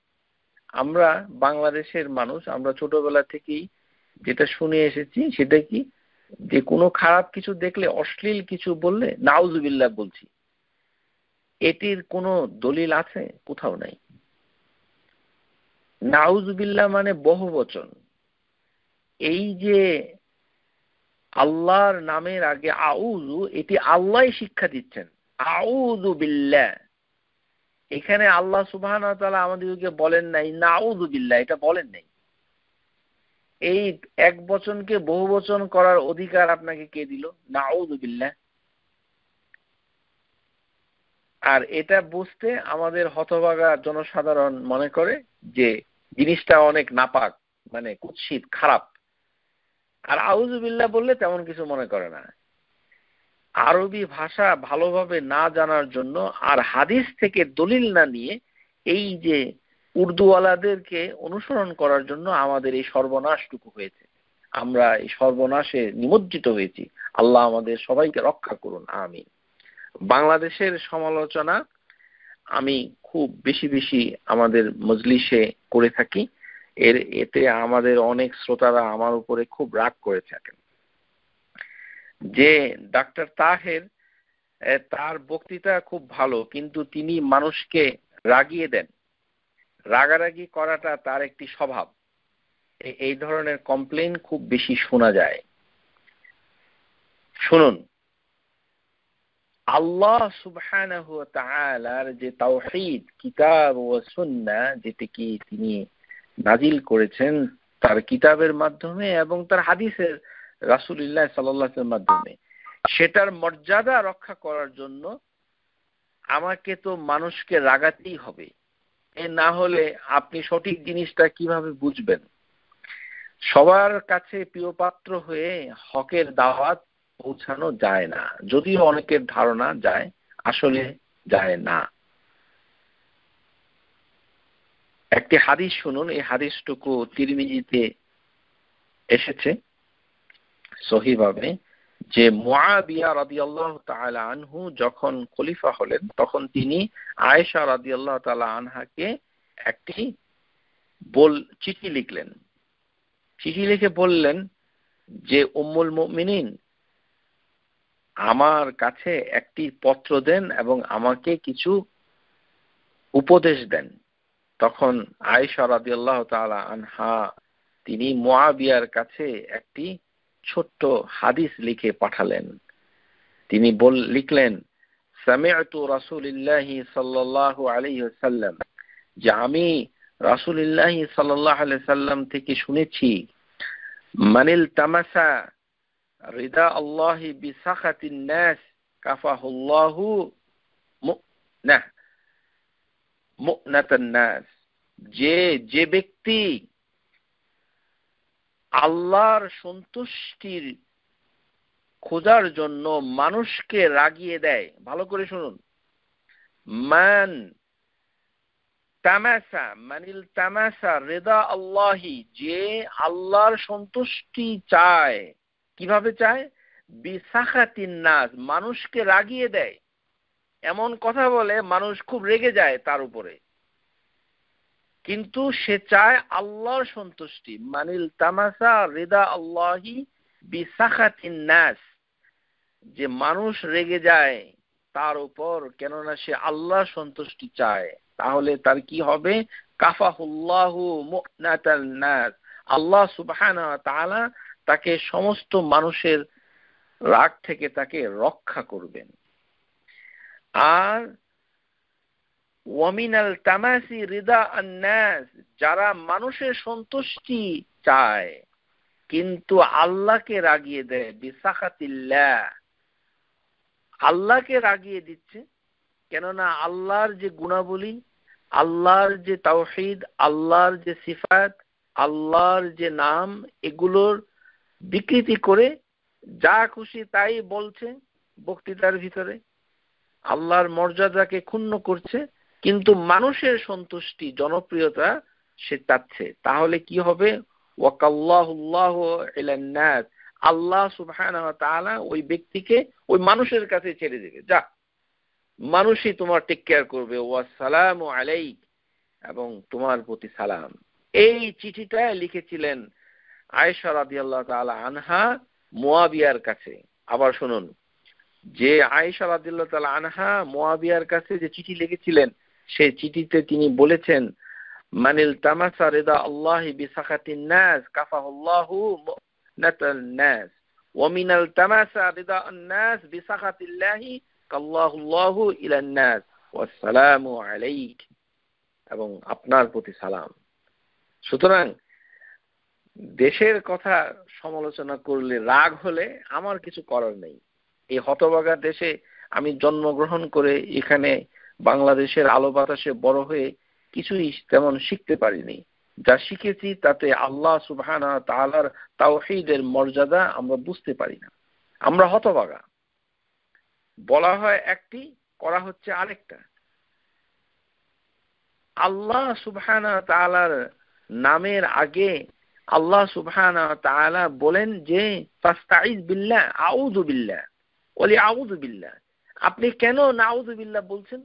আমরা বাংলাদেশের মানুষ, আমরা ছোটবেলা থেকেই যেটা শুনে এসেছি সেটা কি, যে কোনো খারাপ কিছু দেখলে, অশ্লীল কিছু বললে নাউযু বিল্লাহ বলছি। এটির কোনো দলিল আছে? কোথাও নাই। নাউযু বিল্লাহ মানে বহুবচন। এই যে আল্লাহর নামের আগে আউযু, এটি আল্লাহই শিক্ষা দিচ্ছেন। আউযু বিল্লাহ, এখানে আল্লাহ সুবহানাহু ওয়া তাআলা আমাদেরকে বলেন নাই নাউযু বিল্লাহ, এটা বলেন নাই। এই এক বচনকে বহুবচন করার অধিকার আপনাকে কে দিল? নাউযু বিল্লাহ। আর এটা বুঝতে আমাদের হতভাগা জনসাধারণ মনে করে যে জিনিসটা অনেক নাপাক, মানে কুৎসিত, খারাপ। আর আউযু বিল্লাহ বললে তেমন কিছু মনে করে না। আরবি ভাষা ভালোভাবে না জানার জন্য আর হাদিস থেকে দলিল না নিয়ে এই যে উর্দুওয়ালাদেরকে অনুসরণ করার জন্য আমাদের এই সর্বনাশটুকু হয়েছে। আমরা এই সর্বনাশে নিমজ্জিত হয়েছি। আল্লাহ আমাদের সবাইকে রক্ষা করুন, আমিন। বাংলাদেশের সমালোচনা আমি খুব বেশি বেশি আমাদের মজলিসে করে থাকি। এতে আমাদের অনেক শ্রোতারা আমার উপরে খুব রাগ করে থাকেন যে ডাক্তার তাহের, তার বক্তৃতা খুব ভালো, কিন্তু তিনি মানুষকে রাগিয়ে দেন। রাগারাগি করাটা তার একটি স্বভাব। এই ধরনের কমপ্লেইন খুব বেশি শোনা যায়। শুনুন, আল্লাহ সুবহানাহু ওয়া তাআলার যে তাওহীদ, কিতাব ও সুন্নাহ, যেটি কি তিনি নাজিল করেছেন তার কিতাবের মাধ্যমে এবং তার হাদিসের রাসূলুল্লাহ সাল্লাল্লাহু আলাইহি ওয়াসাল্লামের মাধ্যমে, সেটার মর্যাদা রক্ষা করার জন্য আমাকে তো মানুষকে রাগাতেই হবে। এ না হলে আপনি সঠিক জিনিসটা কিভাবে বুঝবেন? সবার কাছে প্রিয় পাত্র হয়ে হকের দাওয়াত পৌঁছানো যায় না, যদিও অনেকের ধারণা যায়, আসলে যায় না। একটি হাদিস শুনুন, এই হাদিসটুকু তিরমিজিতে এসেছে সহিভাবে, যে মুআবিয়া রাদিয়াল্লাহু তাআলা আনহু যখন খলিফা হলেন তখন তিনি আয়েশা রাদিয়াল্লাহু তাআলা আনহাকে একটি চিঠি লিখলেন। চিঠি লিখে বললেন যে উম্মুল মুমিনিন, আমার কাছে একটি পত্র দেন এবং আমাকে কিছু উপদেশ দেন। তখন আয়েশা রাদিয়াল্লাহু তাআলা আনহা তিনি মুআবিয়ার কাছে একটি ছোট্ট হাদিস লিখে পাঠালেন। তিনি লিখলেন, সামি'তু রাসূলুল্লাহি সাল্লাল্লাহু আলাইহি ওয়াসাল্লাম, যে আমি রাসূলুল্লাহি সাল্লাল্লাহু আলাইহি ওয়াসাল্লাম থেকে শুনেছি, মানিল তামাসা রিদা আল্লাহি বিসাখাতিন নাস কাফাহুল্লাহু মু'নাতান নাস, যে ব্যক্তি আল্লাহর সন্তুষ্টির খোঁজার জন্য মানুষকে রাগিয়ে দেয়। ভালো করে শুনুন, মান তামাসা মানিল তামাসা রিদা আল্লাহি, যে আল্লাহর সন্তুষ্টি চায়। কিভাবে চায়? বিসাখাতিন নাস, মানুষকে রাগিয়ে দেয়, এমন কথা বলে মানুষ খুব রেগে যায় তার উপরে, কিন্তু সে চায় আল্লাহর সন্তুষ্টি। মানিল তামাসা রিদা আল্লাহি বিসাখাতিন নাস, যে মানুষ রেগে যায় তার উপর, কেননা সে আল্লাহর সন্তুষ্টি চায়, তাহলে তার কি হবে? কাফাহুল্লাহু মু'নাতান নাস, আল্লাহ সুবহানাহু ওয়া তাআলা তাকে সমস্ত মানুষের রাগ থেকে তাকে রক্ষা করবেন। আর ওয়ামিনাল তামাসি রিদা আন-নাস, যারা মানুষের সন্তুষ্টি চায় কিন্তু আল্লাহকে রাগিয়ে দেয়, বিসাখাতিল্লাহ, আল্লাহকে রাগিয়ে দিচ্ছে, কেননা আল্লাহর যে গুণাবলী, আল্লাহর যে তাওহীদ, আল্লাহর যে সিফাত, আল্লাহর যে নাম, এগুলোর বিকৃতি করে যা খুশি তাই বলছে বক্তৃতার ভিতরে, আল্লাহর মর্যাদাকে ক্ষুণ্ণ করছে, কিন্তু মানুষের সন্তুষ্টি, জনপ্রিয়তা সে চাচ্ছে। তাহলে কি হবে? ওয়াকাল্লাহুল্লাহু ইলান নাস, আল্লাহ সুবহানাহু ওয়া তাআলা ওই ব্যক্তিকে ওই মানুষের কাছে ছেড়ে দেবে, যা মানুষই তোমার টেক কেয়ার করবে। ওয়াসসালামু আলাইক, এবং তোমার প্রতি সালাম। এই চিঠিটা লিখেছিলেন আয়েশা রাদিয়াল্লাহু তাআলা আনহা মুআবিয়ার কাছে। আবার শুনুন, যে আয়েশা রাদিয়াল্লাহু তাআলা আনহা মুআবিয়ার কাছে যে চিঠি লিখেছিলেন, সেই চিঠিতে তিনি বলেছেন, মানিল তামাসা রিদা আল্লাহি বিসাখাতিন নাস কাফাহুল্লাহু মু'নাতান নাস ومن التمس رضا الناس بسخط الله كالله الله إلى الناس والسلام عليك এবং আপনার প্রতি সালাম। সুতরাং দেশের কথা সমালোচনা করলে, রাগ হলে আমার কিছু করার নেই। এই হতভাগা দেশে আমি জন্মগ্রহণ করে এখানে বাংলাদেশের আলো বাতাসে বড় হয়ে কিছুই তেমন শিখতে পারিনি। যা শিখেছি তাতে আল্লাহ সুবহানাহু ওয়া তাআলার তাওহীদের মর্যাদা আমরা বুঝতে পারি না। আমরা হতভাগা। বলা হয় একটি, করা হচ্ছে আরেকটা। আল্লাহ সুবহানাহু ওয়া তাআলার নামের আগে আল্লাহ সুবহানাহু ওয়া তাআলা বলেন যে ফাস্তাইজ বিল্লাহ, আউযু বিল্লাহ, ওলি আউযু বিল্লাহ। আপনি কেন নাউযু বিল্লাহ বলছেন?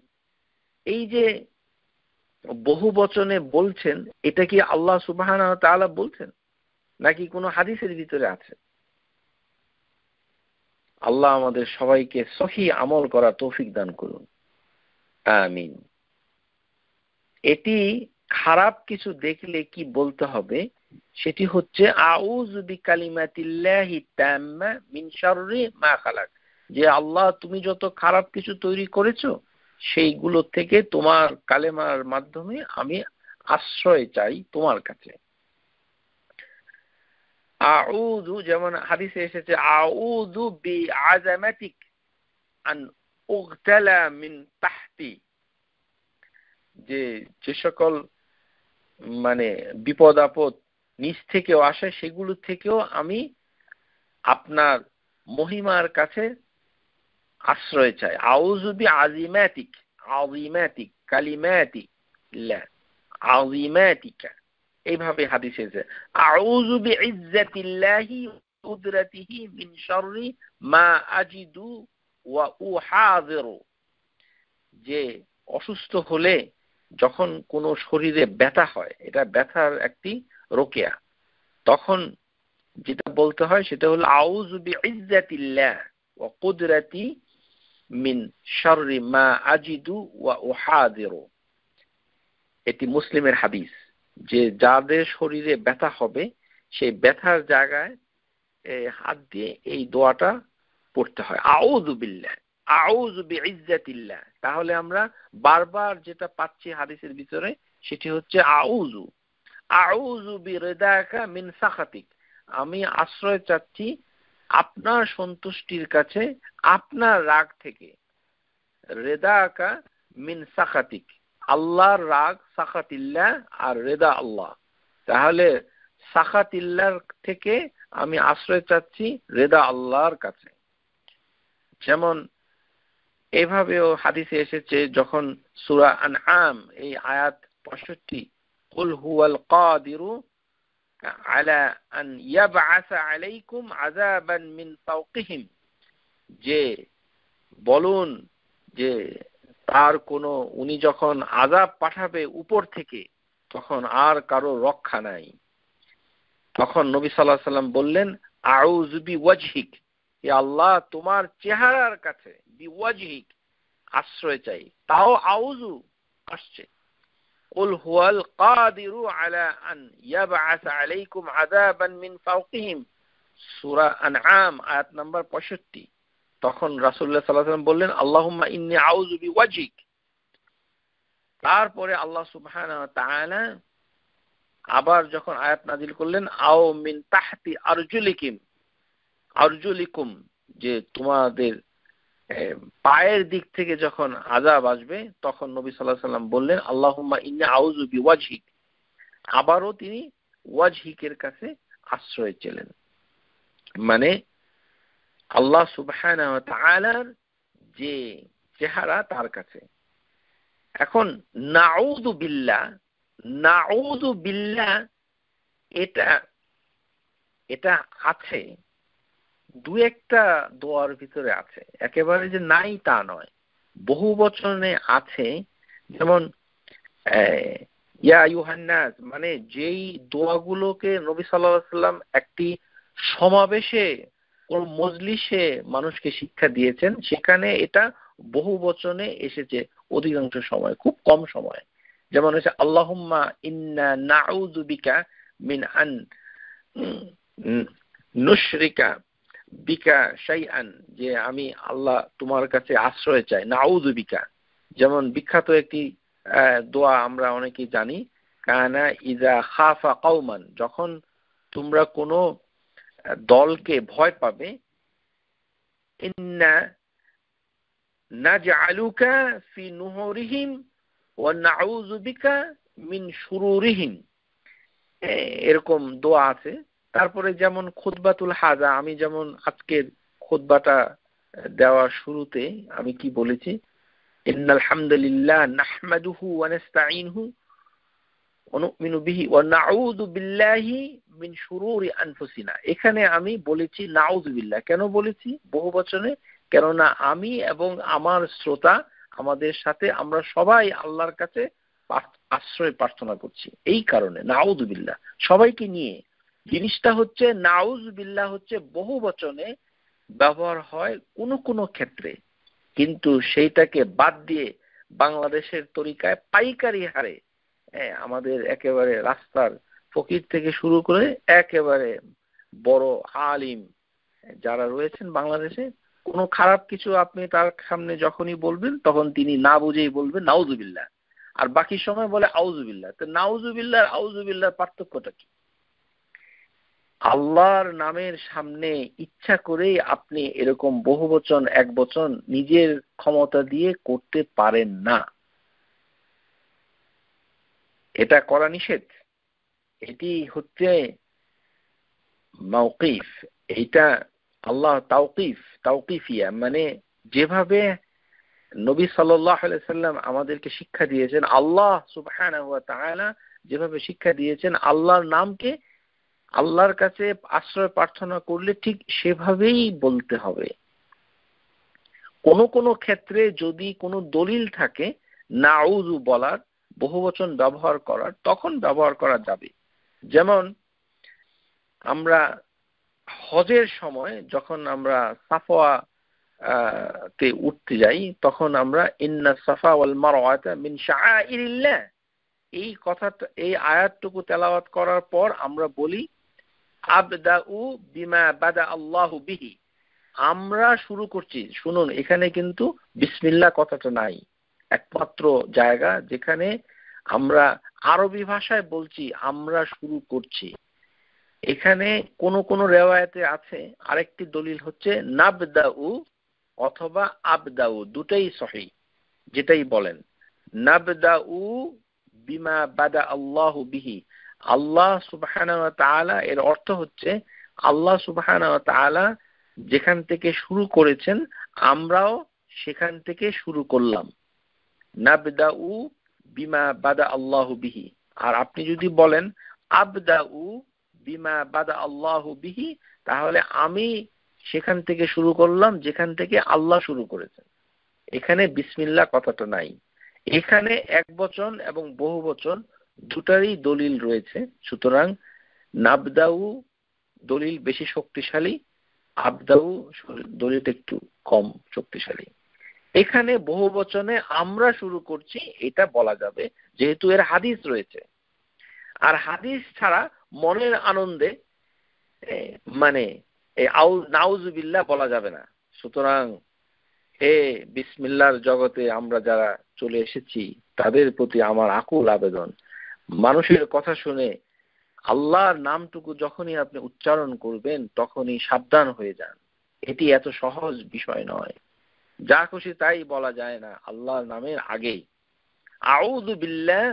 এই যে বহু বচনে বলছেন, এটা কি আল্লাহ সুবহানাহু ওয়া তাআলা বলছেন নাকি কোনো হাদিসের ভিতরে আছে? আল্লাহ আমাদের সবাইকে সহি আমল করা তৌফিক দান করুন, আমিন। এটি খারাপ কিছু দেখলে কি বলতে হবে সেটি হচ্ছে আউযু বিকালিমাতিল্লাহি তাম্মা মিন শাররি মা খালাক, যে আল্লাহ তুমি যত খারাপ কিছু তৈরি করেছো সেইগুলো থেকে তোমার কালেমার মাধ্যমে আমি আশ্রয় চাই তোমার কাছে। আউযু, যেমন হাদিসে এসেছে আউযু বিআযামাতিক আন উগতালা মিন তাহতি, যে সকল মানে বিপদ আপদ নিচ থেকেও আসে সেগুলো থেকেও আমি আপনার মহিমার কাছে আশ্রয় চাই। আউযু বিআযিমাতিক, আযিমাতিক কালিমাতিল্লাহ, আযিমাতিকা, এইভাবে হাদিসে আছে আউযু বিইজ্জাতিল্লাহি কুদরাতিহি মিন শাররি মা আজিদু ওয়া উহাযিরু, যে অসুস্থ হলে যখন কোনো শরীরে ব্যথা হয়, এটা ব্যথার একটি রোকেয়া, তখন যেটা বলতে হয় সেটা হলো আউযু বিইজ্জাতিল্লাহ ওয়া কুদরাতি মিন শাররি মা আজিদু ওয়া উহাযিরু। এটি মুসলিমের হাদিস, যে যাদের শরীরে ব্যথা হবে সেই ব্যথার জায়গায় হাত দিয়ে এই দোয়াটা পড়তে হয়, আউযু বিল্লাহ, আউযু বিইজ্জাতিল্লাহ। তাহলে আমরা বারবার যেটা পাচ্ছি হাদিসের ভিতরে সেটি হচ্ছে আউযু, আউযু বিরিদাকা মিন সাখাতিক, আমি আশ্রয় চাচ্ছি আপনার সন্তুষ্টির কাছে আপনার রাগ থেকে। রেদাকা মিন সাখাতিক, আল্লাহর রাগ সাখাতিল্লাহ আর রেদা আল্লাহ, তাহলে সাখাতিল্লাহর থেকে আমি আশ্রয় চাচ্ছি রেদা আল্লাহর কাছে। যেমন এভাবেও হাদিসে এসেছে, যখন সূরা আনআম এই আয়াত 65, কুল হুয়াল কাদিরু আলা আন ইয়াবআসা আলাইকুম আযাবান মিন ফাওকিহিম, যে বলুন যে তার কোনো, উনি যখন আযাব পাঠাবে উপর থেকে তখন আর কারো রক্ষা নাই। তখন নবী সাল্লাল্লাহু আলাইহি ওয়াসাল্লাম বললেন আউযু বিওয়াজহিক, হে আল্লাহ তোমার চেহারার কাছে বিওয়াজহিক আশ্রয় চাই, তাও আউযু আসছে। কুল হুয়াল কাদিরু আলা আন ইয়াবআসা আলাইকুম আযাবান মিন ফাওকিহিম, সূরা আনআম আয়াত নাম্বার 65। তখন রাসূলুল্লাহ সাল্লাল্লাহু আলাইহি ওয়াসাল্লাম বললেন আল্লাহুম্মা ইন্নী আউযু বিওয়াজহিক। তারপরে আল্লাহ সুবহানাহু ওয়া তাআলা আবার যখন আয়াত নাযিল করলেন আও মিন তাহতি আরজুলিকুম, যে তোমাদের পায়ের দিক থেকে যখন আযাব আসবে তখন নবী সাল্লাল্লাহু আলাইহি ওয়াসাল্লাম বললেন আল্লাহুম্মা ইন্নী আউযু বিওয়াজহিক। আবারও তিনি ওয়াজহিকের কাছে আশ্রয় চাইলেন, মানে আল্লাহ সুবহানাহু ওয়া তাআলার যে চেহারা তার কাছে। এখন নাউযু বিল্লাহ, নাউযু বিল্লাহ এটা আছে দু একটা দোয়ার ভিতরে আছে, একেবারে যে নাই তা নয়, বহু বচনে আছে। যেমন ইয়া আইয়ুহান নাস, মানে যেই দোয়াগুলোকে নবী সাল্লাল্লাহু আলাইহি ওয়াসাল্লাম একটি সমাবেশে কোন মজলিসে মানুষকে শিক্ষা দিয়েছেন, সেখানে এটা বহু বচনে এসেছে অধিকাংশ সময়, খুব কম সময়। যেমন হচ্ছে আল্লাহুম্মা ইন্না নাউযু বিকা মিন আন নুশরিকা বিকা শাইআন, যে আমি আল্লাহ তোমার কাছে আশ্রয় চাই, নাউযু বিকা। যেমন বিখ্যাত একটি দোয়া আমরা অনেকেই জানি, কানা ইযা খাফা কওমান, যখন তোমরা কোনো দলকে ভয় পাবে, ইন্না নাজআলুকা ফি নুহুরিহিম ওয়া নাউযু বিকা মিন শুরুরিহিম, এরকম দোয়া আছে। তারপরে যেমন খুতবাতুল হাজা, আমি যেমন আজকের খুতবাটা দেওয়ার শুরুতে আমি কি বলেছি, ইন্নাল হামদুলিল্লাহ নাহমাদুহু ওয়া নাস্তাঈনুহু ওয়া নু'মিনু বিহি ওয়া নাউযু বিল্লাহি মিন শুরুরি আনফুসিনা। এখানে আমি বলেছি নাউযু বিল্লাহ, কেন বলেছি বহুবচনে? কেননা আমি এবং আমার শ্রোতা, আমাদের সাথে আমরা সবাই আল্লাহর কাছে আশ্রয় প্রার্থনা করছি, এই কারণে নাউযু বিল্লাহ সবাইকে নিয়ে। জিনিসটা হচ্ছে নাউযু বিল্লাহ হচ্ছে বহু বচনে ব্যবহার হয় কোনো কোনো ক্ষেত্রে, কিন্তু সেইটাকে বাদ দিয়ে বাংলাদেশের তরিকায় পাইকারি হারে আমাদের একেবারে রাস্তার ফকির থেকে শুরু করে একেবারে বড় আলিম যারা রয়েছেন বাংলাদেশে, কোনো খারাপ কিছু আপনি তার সামনে যখনই বলবেন তখন তিনি না বুঝেই বলবেন নাউযুবিল্লাহ, আর বাকি সময় বলে আউযুবিল্লাহ। তো নাউযুবিল্লাহ আর আউযুবিল্লাহর পার্থক্যটা কি? আল্লাহর নামের সামনে ইচ্ছা করেই আপনি এরকম বহুবচন একবচন নিজের ক্ষমতা দিয়ে করতে পারেন না, এটা করা নিষেধ। এটি হচ্ছে মাওকিফ, এইটা আল্লাহ তাওকিফিয়া, মানে যেভাবে নবী সাল্লাল্লাহু আলাইহি সাল্লাম আমাদেরকে শিক্ষা দিয়েছেন, আল্লাহ সুবহানাহু ওয়া তাআলা যেভাবে শিক্ষা দিয়েছেন আল্লাহর নামকে আল্লাহর কাছে আশ্রয় প্রার্থনা করলে ঠিক সেভাবেই বলতে হবে। কোনো কোনো ক্ষেত্রে যদি কোনো দলিল থাকে নাউযু বলার, বহুবচন ব্যবহার করার, তখন ব্যবহার করা যাবে। যেমন আমরা হজের সময় যখন আমরা সাফা তে উঠতে যাই, তখন আমরা ইন্না সাফা ওয়াল মারওয়াতা মিন শাআইরিল্লাহ, এই কথাটা, এই আয়াতটুকু তেলাওয়াত করার পর আমরা বলি আবদাউ বিমা বাদা আল্লাহু বিহি, আমরা শুরু করছি। শুনুন, এখানে কিন্তু বিসমিল্লাহ কথাটা নাই। একমাত্র জায়গা যেখানে আমরা আরবি ভাষায় বলছি আমরা শুরু করছি। এখানে কোন কোন রিওয়ায়াতে আছে, আরেকটি দলিল হচ্ছে নাবদাউ অথবা আবদাউ, দুটাই সহিহ, যেটাই বলেন। নাবদাউ বিমা বাদা আল্লাহু বিহি, আল্লাহ সুবহানাহু ওয়া তাআলা, এর অর্থ হচ্ছে আল্লাহ সুবহানাহু ওয়া তাআলা যেখান থেকে শুরু করেছেন আমরাও সেখান থেকে শুরু করলাম। নাবদাউ বিমা বাদা আল্লাহু বিহি। আর আপনি যদি বলেন আবদাউ বিমা বাদা আল্লাহু বিহি, তাহলে আমি সেখান থেকে শুরু করলাম যেখান থেকে আল্লাহ শুরু করেছেন। এখানে বিসমিল্লাহ কথাটা নাই। এখানে একবচন এবং বহুবচন দুটারই দলিল রয়েছে, সুতরাং নাবদাউ দলিল বেশি শক্তিশালী, আবদাউ দলিলটা একটু কম শক্তিশালী। এখানে বহুবচনে আমরা শুরু করছি এটা বলা যাবে, যেহেতু এর হাদিস রয়েছে। আর হাদিস ছাড়া মনের আনন্দে মানে নাউজুবিল্লাহ বলা যাবে না। সুতরাং বিসমিল্লাহর জগতে আমরা যারা চলে এসেছি তাদের প্রতি আমার আকুল আবেদন, মানুষের কথা শুনে আল্লাহর নামটুকু যখনই আপনি উচ্চারণ করবেন তখনই সাবধান হয়ে যান। এটি এত সহজ বিষয় নয়, যা খুশি তাই বলা যায় না আল্লাহর নামের আগেই। আউযু বিল্লাহ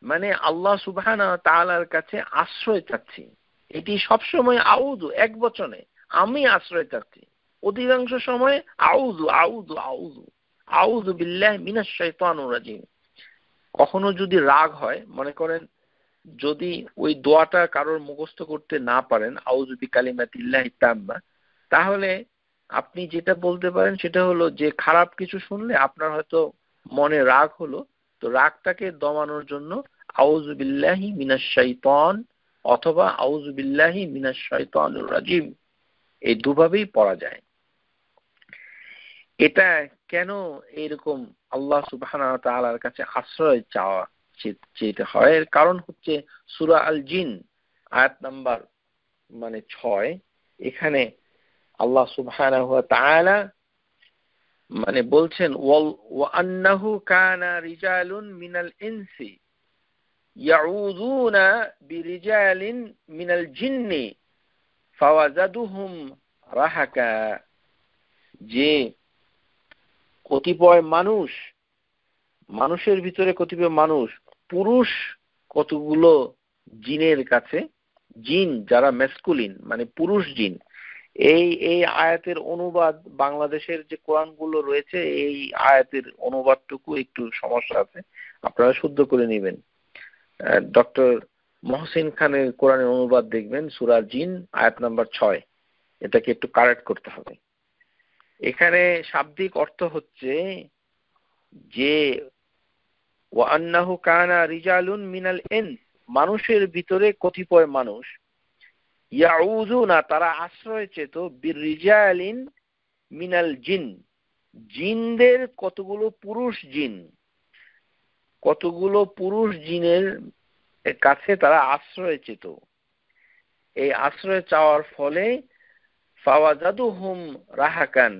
মানে আল্লাহ সুবহানাহু ওয়া তাআলার কাছে আশ্রয় চাচ্ছি, এটি সবসময় আউযু এক বচনে, আমি আশ্রয় চাচ্ছি। অধিকাংশ সময় আউযু আউযু আউযু আউযু বিল্লাহি মিনাশ শাইতানির রাজিম। কখনো যদি রাগ হয়, মনে করেন যদি ওই দোয়াটা কারোর মুখস্থ করতে না পারেন, আউযু বিকালিমাতিল্লাহি তাম্মা, তাহলে আপনি যেটা বলতে পারেন সেটা হলো যে খারাপ কিছু শুনলে আপনার হয়তো মনে রাগ হলো, তো রাগটাকে দমানোর জন্য আউযু বিল্লাহি মিনাশ শাইতান অথবা আউযু বিল্লাহি মিনাশ শাইতানির রাজিম, এই দুভাবেই পড়া যায়। এটা কেন এরকম আল্লাহ সুবহানাহু ওয়া তাআলার কাছে আশ্রয় চাওয়া চেতে হয়? এর কারণ হচ্ছে সূরা আল জিন আয়াত নাম্বার 6, এখানে আল্লাহ সুবহানাহু ওয়া তাআলা মানে বলছেন ওয়া আন্নাহু কানা রিজালুন মিনাল ইনসি ইয়াউযুনা বিরিজালিন মিনাল জিন্নি ফাওয়াজাদুহুম রাহাকা, যে কতিপয় মানুষের ভিতরে কতিপয় মানুষ, পুরুষ কতগুলো জিনের কাছে, জিন যারা ম্যাসকুলিন মানে পুরুষ জিন। এই আয়াতের অনুবাদ বাংলাদেশের যে কোরআনগুলো রয়েছে, এই আয়াতের অনুবাদটুকু একটু সমস্যা আছে, আপনারা শুদ্ধ করে নেবেন। ডক্টর মহসিন খানের কোরআনের অনুবাদ দেখবেন সূরা জিন আয়াত নাম্বার 6, এটাকে একটু কারেক্ট করতে হবে। এখানে শাব্দিক অর্থ হচ্ছে যে ওয়া আন্নাহু কানা রিজালুন মিনাল ইনস, মানুষের ভিতরে কতিপয় মানুষ, ইয়াউযুনা তারা আশ্রয় চেত, বিরিজালিন মিনাল জিন জিনদের কতগুলো পুরুষ জিনের কাছে তারা আশ্রয় চেত। এই আশ্রয় চাওয়ার ফলে ফাওয়াজাদুহুম রাহাকান,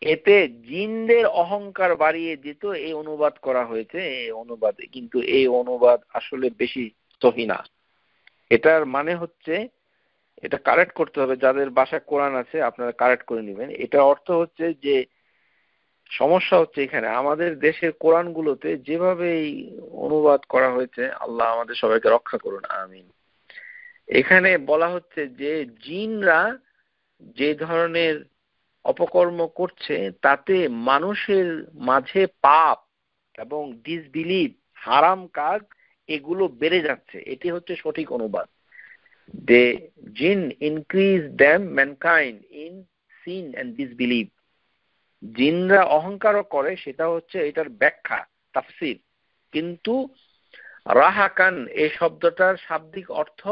এতে জিনদের অহংকার বাড়িয়ে দিত, এই অনুবাদ করা হয়েছে এই অনুবাদে, কিন্তু এই অনুবাদ আসলে বেশি সহি না। এটার মানে হচ্ছে, এটা কারেক্ট করতে হবে, যাদের বাসায় কোরআন আছে আপনারা কারেক্ট করে নেবেন। এটা অর্থ হচ্ছে যে সমস্যা হচ্ছে এখানে আমাদের দেশের কোরআনগুলোতে যেভাবে এই অনুবাদ করা হয়েছে, আল্লাহ আমাদের সবাইকে রক্ষা করুন, আমিন। এখানে বলা হচ্ছে যে জিনরা যে ধরনের অপকর্ম করছে তাতে মানুষের মাঝে পাপ এবং ডিসবিলিভ, হারাম কাজ, এগুলো বেড়ে যাচ্ছে। এটি হচ্ছে সঠিক অনুবাদ। They jinn increase them mankind in sin and disbelief. জিনরা অহংকারও করে, সেটা হচ্ছে এটার ব্যাখ্যা, তাফসীর। কিন্তু রাহাকান এই শব্দটার শাব্দিক অর্থ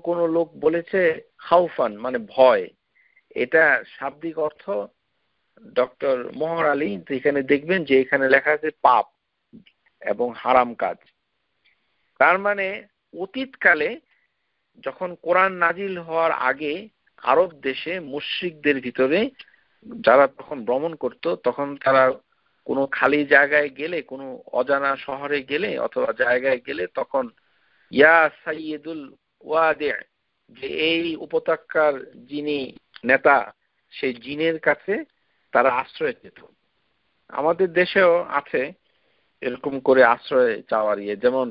কোন লোক বলেছে খাউফান মানে ভয়। এটা শাব্দিক অর্থ ডক্টর মোহর আলী এখানে দেখবেন যে এখানে লেখা আছে পাপ এবং হারাম কাজ। তার মানে অতীতকালে যখন কোরআন নাজিল হওয়ার আগে আরব দেশে মুশরিকদের ভিতরে যারা তখন ভ্রমণ করত, তখন তারা কোনো খালি জায়গায় গেলে, কোনো অজানা শহরে গেলে অথবা জায়গায় গেলে, তখন ইয়া সাইয়্যিদুল ওয়াদি', যে এই উপত্যকার যিনি নেতা, সেই জিনের কাছে তারা আশ্রয় পেত। আমাদের দেশেও আছে এরকম করে আশ্রয় চাওয়ার যেমন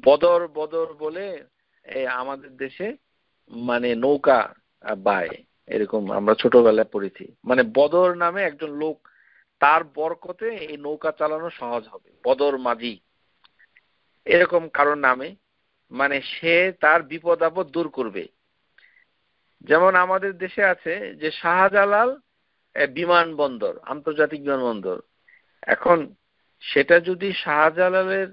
বদর বলে আমাদের দেশে মানে নৌকা বায়, এরকম আমরা ছোটবেলায় পড়েছি। মানে বদর নামে একজন লোক, তার বরকতে এই নৌকা চালানো সহজ হবে, বদর মাঝি এরকম কারোর নামে, মানে সে তার বিপদ আপদ দূর করবে। যেমন আমাদের দেশে আছে যে শাহজালাল বিমানবন্দর, আন্তর্জাতিক বিমানবন্দর। এখন সেটা যদি শাহজালালের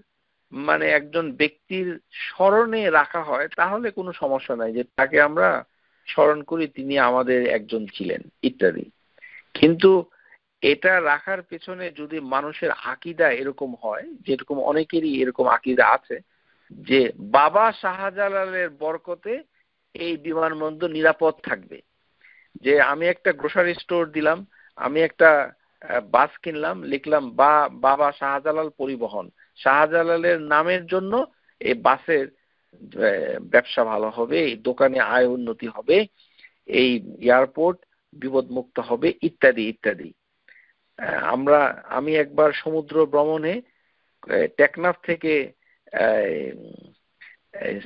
মানে একজন ব্যক্তির স্মরণে রাখা হয় তাহলে কোনো সমস্যা নাই, যে তাকে আমরা স্মরণ করি, তিনি আমাদের একজন ছিলেন ইত্যাদি। কিন্তু এটা রাখার পেছনে যদি মানুষের আকীদা এরকম হয়, যেরকম অনেকেরই এরকম আকীদা আছে যে বাবা শাহজালালের বরকতে এই বিমানবন্দর নিরাপদ থাকবে, যে আমি একটা গ্রোসারি স্টোর দিলাম, আমি একটা বাস কিনলাম, লিখলাম বাবা শাহজালাল পরিবহন, শাহজালালের নামের জন্য এই বাসের ব্যবসা ভালো হবে, এই দোকানে আয় উন্নতি হবে, এই এয়ারপোর্ট বিপদমুক্ত হবে ইত্যাদি ইত্যাদি। আমি একবার সমুদ্র ভ্রমণে টেকনাফ থেকে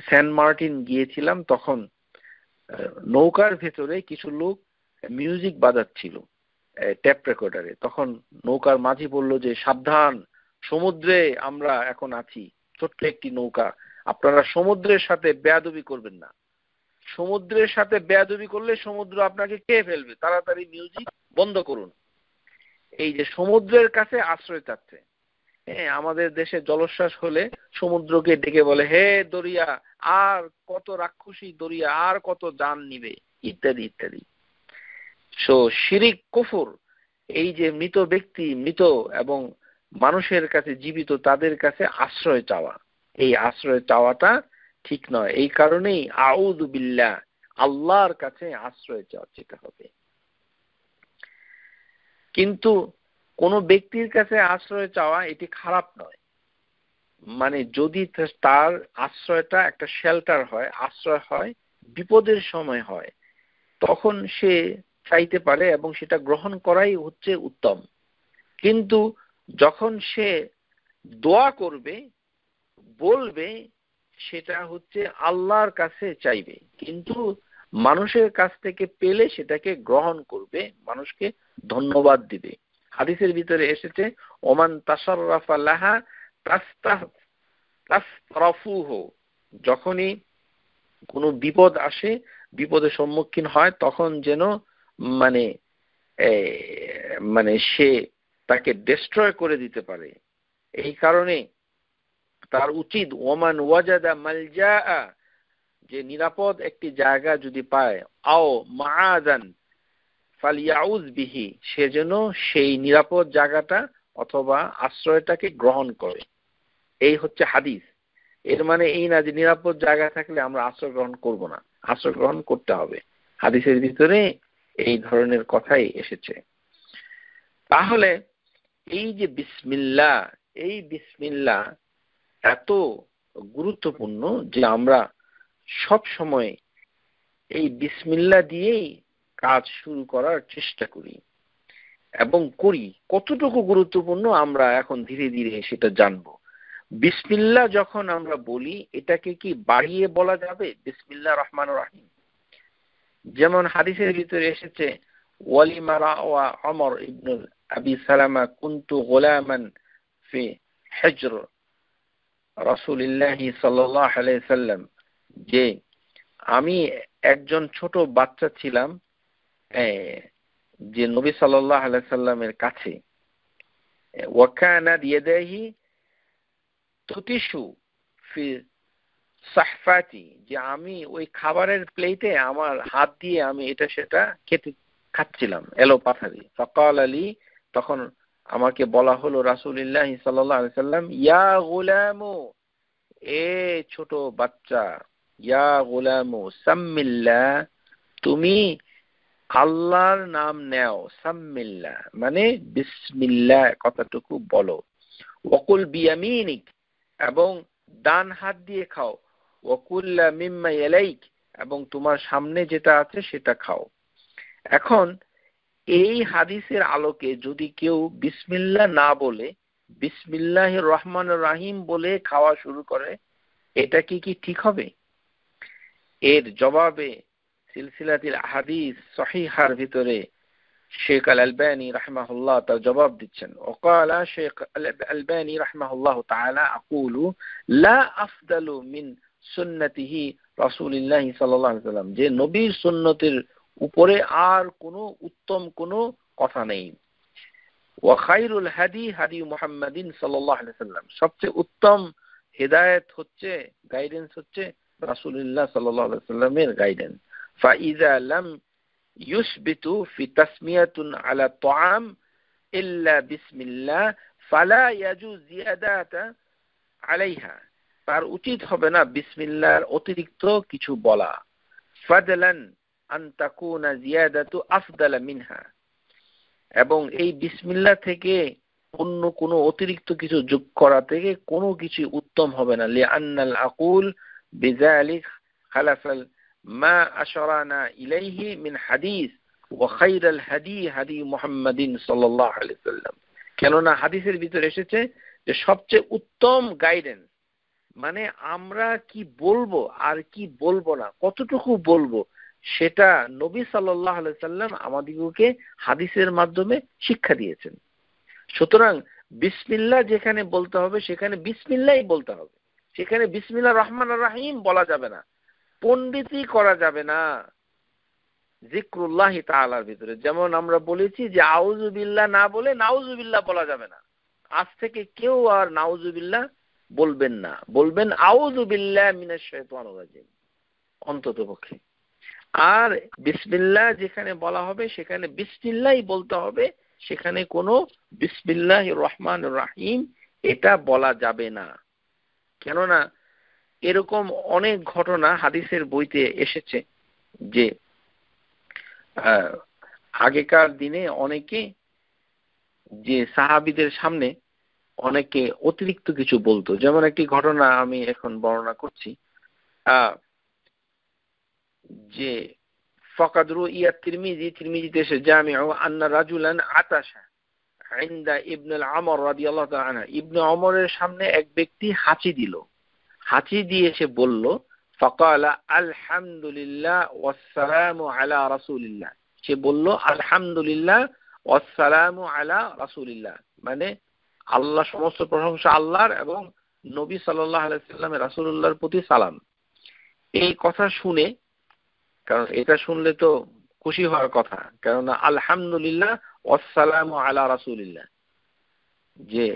সেন্ট মার্টিন গিয়েছিলাম, তখন নৌকার ভেতরে কিছু লোক মিউজিক বাজাচ্ছিল ট্যাপ রেকর্ডারে। তখন নৌকার মাঝি বলল যে সাবধান, সমুদ্রে আমরা এখন আছি, ছোট্ট একটি নৌকা, আপনারা সমুদ্রের সাথে বেয়াদবি করবেন না, সমুদ্রের সাথে বেয়াদবি করলে সমুদ্র আপনাকে খেয়ে ফেলবে, তাড়াতাড়ি মিউজিক বন্ধ করুন। এই যে সমুদ্রের কাছে আশ্রয় চাচ্ছে। হ্যাঁ, আমাদের দেশে জলোচ্ছ্বাস হলে সমুদ্রকে ডেকে বলে, হে দরিয়া, আর কত রাক্ষসী দরিয়া, আর কত জান নিবে ইত্যাদি ইত্যাদি। সো শিরিক, কুফর, এই যে মৃত ব্যক্তি, মৃত এবং মানুষের কাছে জীবিত, তাদের কাছে আশ্রয় চাওয়া, এই আশ্রয় চাওয়াটা ঠিক নয়। এই কারণেই আউযু বিল্লাহ, আল্লাহর কাছে আশ্রয় যেতে হবে। কিন্তু কোনো ব্যক্তির কাছে আশ্রয় চাওয়া এটি খারাপ নয়, মানে যদি তার আশ্রয়টা একটা শেল্টার হয়, আশ্রয় হয়, বিপদের সময় হয়, তখন সে চাইতে পারে এবং সেটা গ্রহণ করাই হচ্ছে উত্তম। কিন্তু যখন সে দোয়া করবে, বলবে, সেটা হচ্ছে আল্লাহর কাছে চাইবে, কিন্তু মানুষের কাছ থেকে পেলে সেটাকে গ্রহণ করবে, মানুষকে ধন্যবাদ দিবে। হাদিসের ভিতরে এসেছে ওমান তাশাররাফা লাহা তাসরাফুহু, যখনই কোনো বিপদ আসে, বিপদের সম্মুখীন হয়, তখন যেন মানে মানে সে তাকে ডিস্ট্রয় করে দিতে পারে। এই কারণে তার উচিত ওমান ওয়াজাদা মালজা, যে নিরাপদ একটি জায়গা যদি পায়, আও মাআদান ফালিয়াউজ বিহি, সে যেন সেই নিরাপদ জায়গাটা অথবা আশ্রয়টাকে গ্রহণ করে। এই হচ্ছে হাদিস। এর মানে এই না যে নিরাপদ জায়গা থাকলে আমরা আশ্রয় গ্রহণ করব না, আশ্রয় গ্রহণ করতে হবে। হাদিসের ভিতরে এই ধরনের কথাই এসেছে। তাহলে এই যে বিসমিল্লাহ, এই বিসমিল্লাহ এত গুরুত্বপূর্ণ যে আমরা সব সময় এই বিসমিল্লাহ দিয়েই কাজ শুরু করার চেষ্টা করি এবং করি। কতটুকু গুরুত্বপূর্ণ আমরা এখন ধীরে ধীরে সেটা জানবো। বিসমিল্লাহ যখন আমরা বলি, এটাকে কি বাড়িয়ে বলা যাবে? বিসমিল্লাহ রহমান রহিম, যেমন হাদিসের ভিতরে এসেছে ওয়ালিমা রাওয়া ওমর ইবনে আবি সালামা কুনতু গোলামান ফি হিজর রাসূলুল্লাহ সাল্লাল্লাহু আলাইহি সাল্লাম, যে আমি একজন ছোট বাচ্চা ছিলাম যে নবী সাল্লাল্লাহু আলাইহি সাল্লামের কাছে। ওয়া কানা ইয়াদাহি তুতিশু ফি সাহফাতি, যে আমি ওই খাবারের প্লেটে আমার হাত দিয়ে আমি এটা সেটা খাচ্ছিলাম এলো পাথারি। ফাকাল আলী, তখন আমাকে বলা হলো রাসূলুল্লাহ সাল্লাল্লাহু আলাইহি সাল্লাম, ইয়া গুলামু, এ ছোট বাচ্চা, ইয়া গুলামু সাম্মিল্লাহ, তুমি আল্লাহর নাম নেও। সাম্মিল্লাহ মানে বিসমিল্লাহ কথাটুকু বলো। ওয়াকুল বিয়ামিনিক, এবং ডান হাত দিয়ে খাও। ওয়াকুল্লা মিম্মা ইয়ালাইক, এবং তোমার সামনে যেটা আছে সেটা খাও। এখন এই হাদিসের আলোকে যদি কেউ বিসমিল্লাহ না বলে বিসমিল্লাহির রহমানির রহিম বলে খাওয়া শুরু করে, এটা কি ঠিক হবে? এর জবাবে সিলসিলাতুল আহাদিস সহিহার ভিতরে শেখ আল আলবানী রাহিমাহুল্লাহ তার জবাব দিচ্ছেন। ওয়াকালা শেখ আল আলবানী রাহিমাহুল্লাহ তাআলা আকুলু লা আফদালু মিন সুন্নতিহি রাসূলুল্লাহ সাল্লাল্লাহু আলাইহি ওয়াসাল্লাম, যে নবীর সুন্নতের উপরে আর কোনো উত্তম কোনো কথা নেই। ওয়া খায়রুল হাদি হাদি মুহাম্মাদিন সাল্লাল্লাহু আলাইহি ওয়াসাল্লাম, সবচেয়ে উত্তম হিদায়াত হচ্ছে, গাইডেন্স হচ্ছে রাসূলুল্লাহ সাল্লাল্লাহু আলাইহি ওয়াসাল্লামের গাইডেন্স। ফাইযা লাম ইউসবিতু ফি তাসমিয়াতুন আলা তাআম ইল্লা বিসমিল্লাহ ফালা ইয়াজুজ জিয়াদাতা আলাইহা, তার উচিত হবে না বিসমিল্লাহর অতিরিক্ত কিছু বলা। ফাদলান আন তাকুনা জিয়াদাতু আফদালা মিনহা, এবং এই বিসমিল্লাহ থেকে অন্য কোনো অতিরিক্ত কিছু যোগ করা থেকে কোনো কিছু উত্তম হবে না। লিআন্নাল আকুল বিযালিক খালাফাল মা আশরানা ইলাইহি মিন হাদিস ওয়া খায়রুল হাদি হাদি মুহাম্মাদিন সাল্লাল্লাহু আলাইহি ওয়াসাল্লাম, কেননা হাদিসের ভিতরে এসেছে যে সবচেয়ে উত্তম গাইডেন্স, মানে আমরা কি বলবো আর কি বলবো না, কতটুকু বলবো, সেটা নবী সাল্লাল্লাহু আলাইহি ওয়াসাল্লাম আমাদিগকে হাদিসের মাধ্যমে শিক্ষা দিয়েছেন। সুতরাং বিসমিল্লাহ যেখানে বলতে হবে সেখানে বিসমিল্লাহই বলতে হবে, সেখানে বিসমিল্লাহির রহমানির রহিম বলা যাবে না, পণ্ডিতি করা যাবে না যিকরুল্লাহি তাআলার ভিতরে। যেমন আমরা বলেছি যে আউযু বিল্লাহ না বলে নাউযু বিল্লাহ বলা যাবে না। আজ থেকে কেউ আর নাউযু বিল্লাহ বলবেন না, বলবেন আউযু বিল্লাহি মিনাশ শাইতানির রাজিম অন্ততপক্ষে। আর বিসমিল্লাহ যেখানে বলা হবে সেখানে বিসমিল্লাহই বলতে হবে, সেখানে কোনো বিসমিল্লাহির রহমানির রহিম এটা বলা যাবে না। কেননা এরকম অনেক ঘটনা হাদিসের বইতে এসেছে যে আগেকার দিনে অনেকে যে সাহাবীদের সামনে অনেকে অতিরিক্ত কিছু বলতো। যেমন একটি ঘটনা আমি এখন বর্ণনা করছি, যে ফাকাদ রুইয়া তিরমিজিতে এসে জামিউ আন্না রাজুলান আতাশা ইনদা ইবনে আমর রাদিয়াল্লাহু তাআলা আনহু, ইবনে ওমরের সামনে এক ব্যক্তি হাঁচি দিল। হাঁচি দিয়ে সে বলল ফাকালা আলহামদুলিল্লাহ ওয়াসসালামু আলা রাসূলিল্লাহ, সে বলল আলহামদুলিল্লাহ ওয়াসসালামু আলা রাসূলিল্লাহ, মানে আল্লাহ, সমস্ত প্রশংসা আল্লাহর এবং নবী সাল্লাল্লাহু আলাইহি সাল্লামের, রাসূলুল্লাহর প্রতি সালাম। এই কথা শুনে, কারণ এটা শুনলে তো খুশি হওয়ার কথা, কারণ আলহামদুলিল্লাহ ওয়াসসালামু আলা রাসূলিল্লাহ, যে